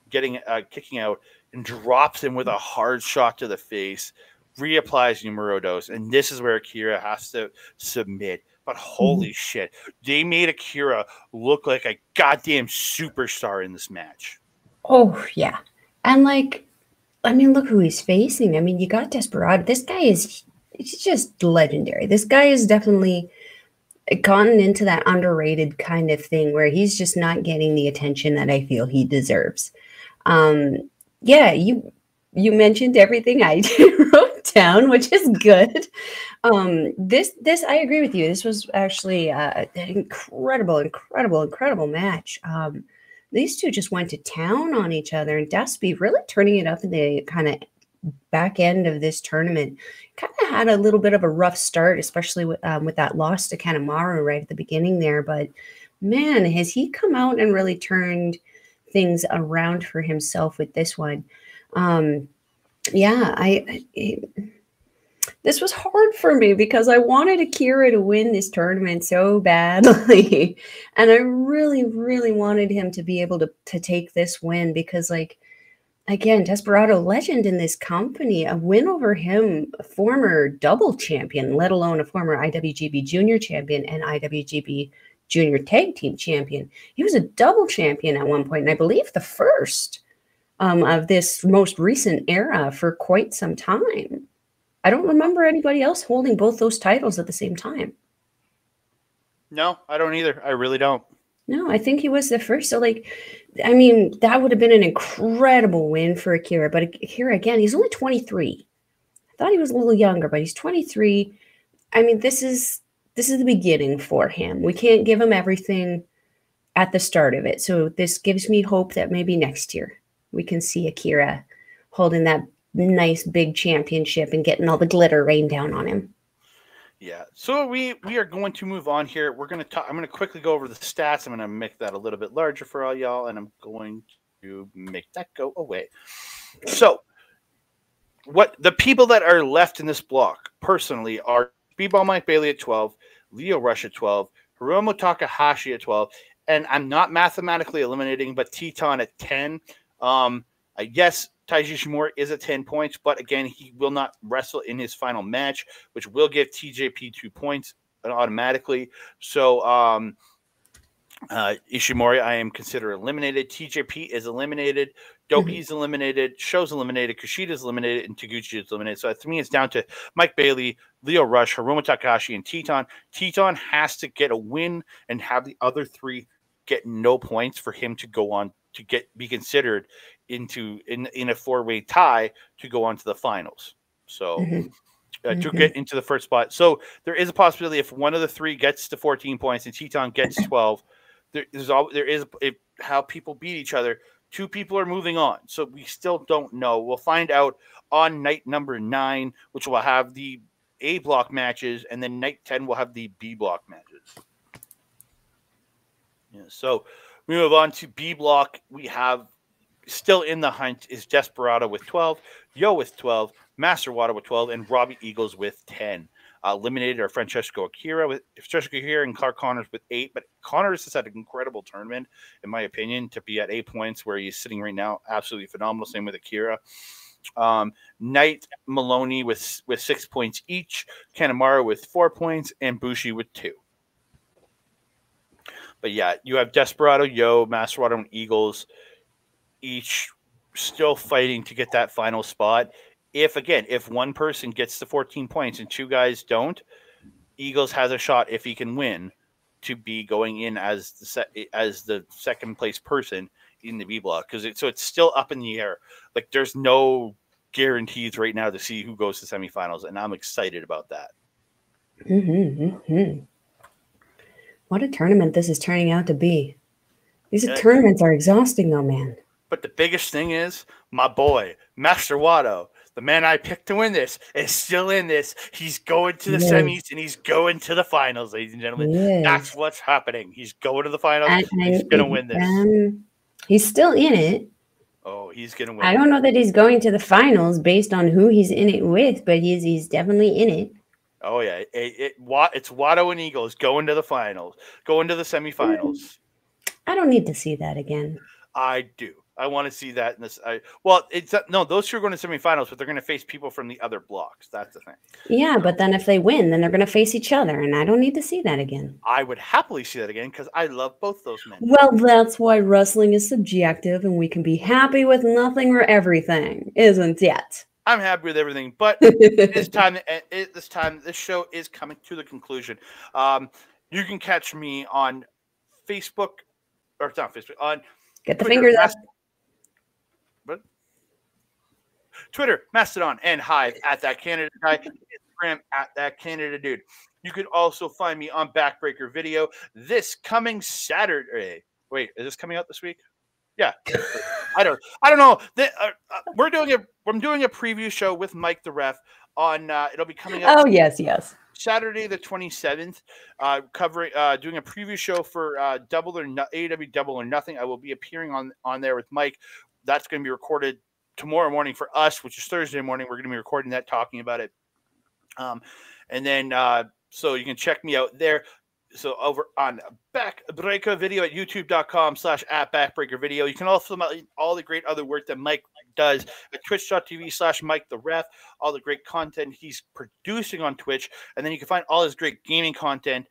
kicking out and drops him with a hard shot to the face, reapplies numero dos, and this is where Akira has to submit. But holy shit, they made Akira look like a goddamn superstar in this match. Oh, yeah. And look who he's facing. I mean, you got Desperado. This guy he's just legendary. This guy is definitely gotten into that underrated kind of thing where he's just not getting the attention that I feel he deserves. Yeah, you mentioned everything I wrote down, which is good. This I agree with you. This was actually an incredible match. These two just went to town on each other, and Despy really turning it up in the kind of back end of this tournament. Kind of had a little bit of a rough start, especially with that loss to Kanemaru right at the beginning there. But man, has he come out and really turned things around for himself with this one. Yeah, This was hard for me because I wanted Akira to win this tournament so badly. And I really, really wanted him to be able to take this win because, like, again, Desperado, legend in this company, a win over him, a former double champion, let alone a former IWGP Junior champion and IWGP Junior Tag Team champion. He was a double champion at one point, and I believe the first of this most recent era for quite some time. I don't remember anybody else holding both those titles at the same time. No, I don't either. I really don't. No, I think he was the first. So, like, I mean, that would have been an incredible win for Akira. But Akira, again, he's only 23. I thought he was a little younger, but he's 23. I mean, this is the beginning for him. We can't give him everything at the start of it. So this gives me hope that maybe next year we can see Akira holding that nice big championship and getting all the glitter rained down on him. Yeah. So we are going to move on here. We're going to talk. I'm going to quickly go over the stats. I'm going to make that a little bit larger for all y'all, and I'm going to make that go away. So what the people that are left in this block personally are Speedball Mike Bailey at 12, Leo Rush at 12, Hiromu Takahashi at 12, and I'm not mathematically eliminating, but Teton at 10. Yes, Taiji Ishimori is at 10 points, but again, he will not wrestle in his final match, which will give TJP 2 points automatically. So Ishimori, I am considered eliminated. TJP is eliminated. Douki is eliminated. Sho's eliminated. Kushida is eliminated. And Taguchi is eliminated. So to me, it's down to Mike Bailey, Leo Rush, Hiromu Takahashi, and Teton. Teton has to get a win and have the other three get no points for him to go on to be considered in a four-way tie to go on to the finals. So to get into the first spot. So there is a possibility if one of the three gets to 14 points and Teton gets 12, there is how people beat each other. Two people are moving on. So we still don't know. We'll find out on night number 9, which will have the A block matches, and then night 10 will have the B block matches. Yeah, so we move on to B block. We have still in the hunt is Desperado with 12, Yo with 12, Master Wato with 12, and Robbie Eagles with 10. Eliminated are Francesco Akira and Clark Connors with 8. But Connors has had an incredible tournament, in my opinion, to be at 8 points where he's sitting right now. Absolutely phenomenal. Same with Akira. Knight Maloney with 6 points each, Kanemaru with 4 points, and Bushi with 2. But yeah, you have Desperado, Yo, Master Wato, and Eagles each still fighting to get that final spot. If one person gets the 14 points and 2 guys don't, Eagles has a shot if he can win to be going in as the second place person in the B block so it's still up in the air. Like there's no guarantees right now to see who goes to semifinals, and I'm excited about that. What a tournament this is turning out to be. These tournaments are exhausting though, man. But the biggest thing is my boy, Master Wato, the man I picked to win this, is still in this. He's going to the semis and he's going to the finals, ladies and gentlemen. That's what's happening. He's going to the finals. He's going to win this. He's still in it. Oh, he's going to win. I don't know that he's going to the finals based on who he's in it with, but he's definitely in it. Oh, yeah. It's Wato and Eagles going to the finals, going to the semifinals. I don't need to see that again. I do. I want to see that in this. Those two are going to semifinals, but they're going to face people from the other blocks. That's the thing. Yeah, but then if they win, then they're going to face each other, and I don't need to see that again. I would happily see that again because I love both those men. Well, that's why wrestling is subjective, and we can be happy with nothing or everything, isn't it? I'm happy with everything, but this show is coming to the conclusion. You can catch me on Facebook, or it's not Facebook, on Get the fingers up. Twitter, Mastodon, and Hive at That Canada Guy. Instagram at That Canada Dude. You can also find me on Backbreaker Video this coming Saturday. Wait, is this coming out this week? Yeah. I don't know. I'm doing a preview show with Mike the Ref on. It'll be coming out. Oh yes. Saturday the 27th, doing a preview show for AEW Double or Nothing. I will be appearing on there with Mike. That's going to be recorded tomorrow morning for us, which is Thursday morning. We're going to be recording that, talking about it. And then so you can check me out there. So over on Backbreaker Video at youtube.com/@Backbreaker Video. You can also find all the great other work that Mike does at twitch.tv/Mike the Ref, all the great content he's producing on Twitch. And then you can find all his great gaming content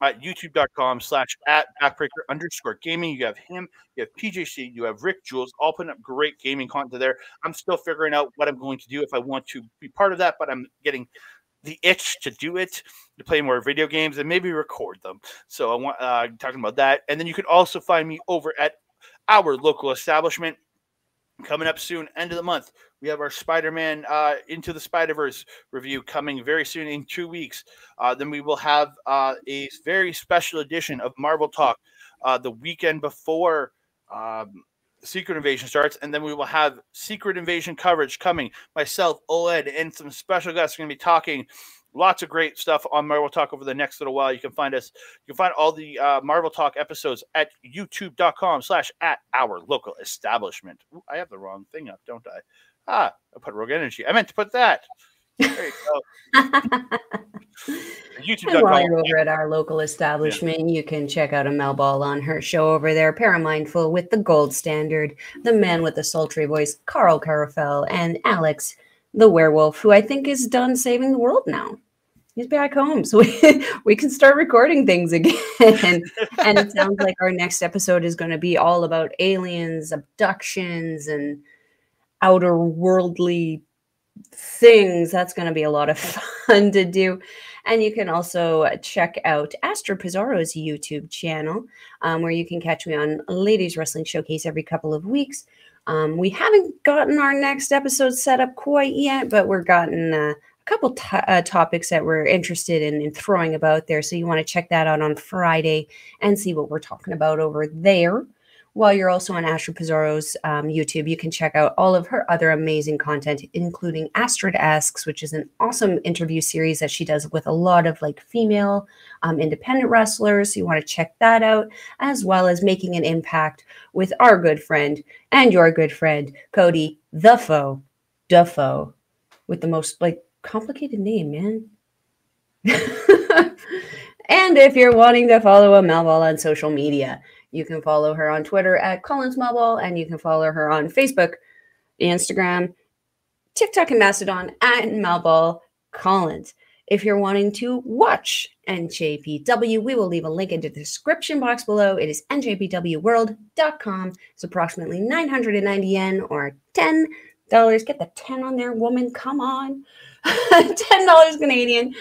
at youtube.com/@Backbreaker_gaming. You have him, you have PJC, you have Rick Jules, all putting up great gaming content there. I'm still figuring out what I'm going to do if I want to be part of that, but I'm getting the itch to do it, to play more video games and maybe record them. So I want talking about that. And then you can also find me over at our local establishment. Coming up soon, end of the month, we have our Spider-Man Into the Spider-Verse review coming very soon in 2 weeks. Then we will have a very special edition of Marvel Talk the weekend before Secret Invasion starts, and then we will have Secret Invasion coverage coming. Myself, Oled, and some special guests are going to be talking lots of great stuff on Marvel Talk over the next little while. You can find us. You can find all the Marvel Talk episodes at youtube.com/@our-local-establishment. Ooh, I have the wrong thing up, don't I? I put Rogue Energy. I meant to put that. There you go. And while you're over at our local establishment, you can check out a Melball on her show over there, Paramindful with the Gold Standard, the man with the sultry voice, Carl Carafel, and Alex, the werewolf, who I think is done saving the world now. He's back home, so we can start recording things again. And it sounds like our next episode is going to be all about aliens, abductions, and outer worldly things. That's going to be a lot of fun to do. And you can also check out Astro Pizarro's YouTube channel, where you can catch me on Ladies Wrestling Showcase every couple of weeks. We haven't gotten our next episode set up quite yet, but we're gotten a couple topics that we're interested in throwing about there. So you want to check that out on Friday and see what we're talking about over there. While you're also on Astrid Pizarro's YouTube, you can check out all of her other amazing content, including Astrid Asks, which is an awesome interview series that she does with a lot of like female independent wrestlers. So you want to check that out, as well as Making an Impact with our good friend and your good friend, Cody the Foe, Duffo, with the most like complicated name, man. And if you're wanting to follow a Melball on social media, you can follow her on Twitter at Collins Melball, and you can follow her on Facebook, Instagram, TikTok, and Mastodon at Melball Collins. If you're wanting to watch NJPW, we will leave a link in the description box below. It is NJPW-World.com. It's approximately 990 yen or $10. Get the 10 on there, woman. Come on. $10 Canadian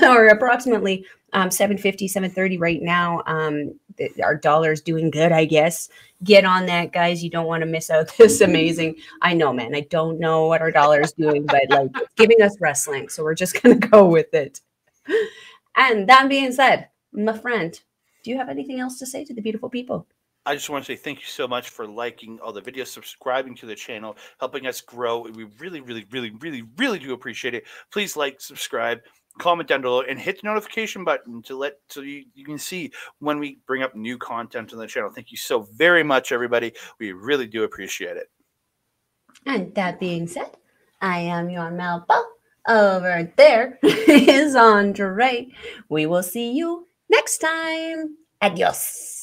or approximately $7.50, $7.30 right now. Our dollar's doing good, I guess. Get on that, guys. You don't want to miss out this amazing. I know, man. I don't know what our dollar's doing, but like it's giving us wrestling. So we're just going to go with it. And that being said, my friend, do you have anything else to say to the beautiful people? I just want to say thank you so much for liking all the videos, subscribing to the channel, helping us grow. We really, really, really, really, really do appreciate it. Please like, subscribe, comment down below, and hit the notification button so you can see when we bring up new content on the channel. Thank you so very much, everybody. We really do appreciate it. And that being said, I am your Melball. Over there is Andre. We will see you next time. Adios.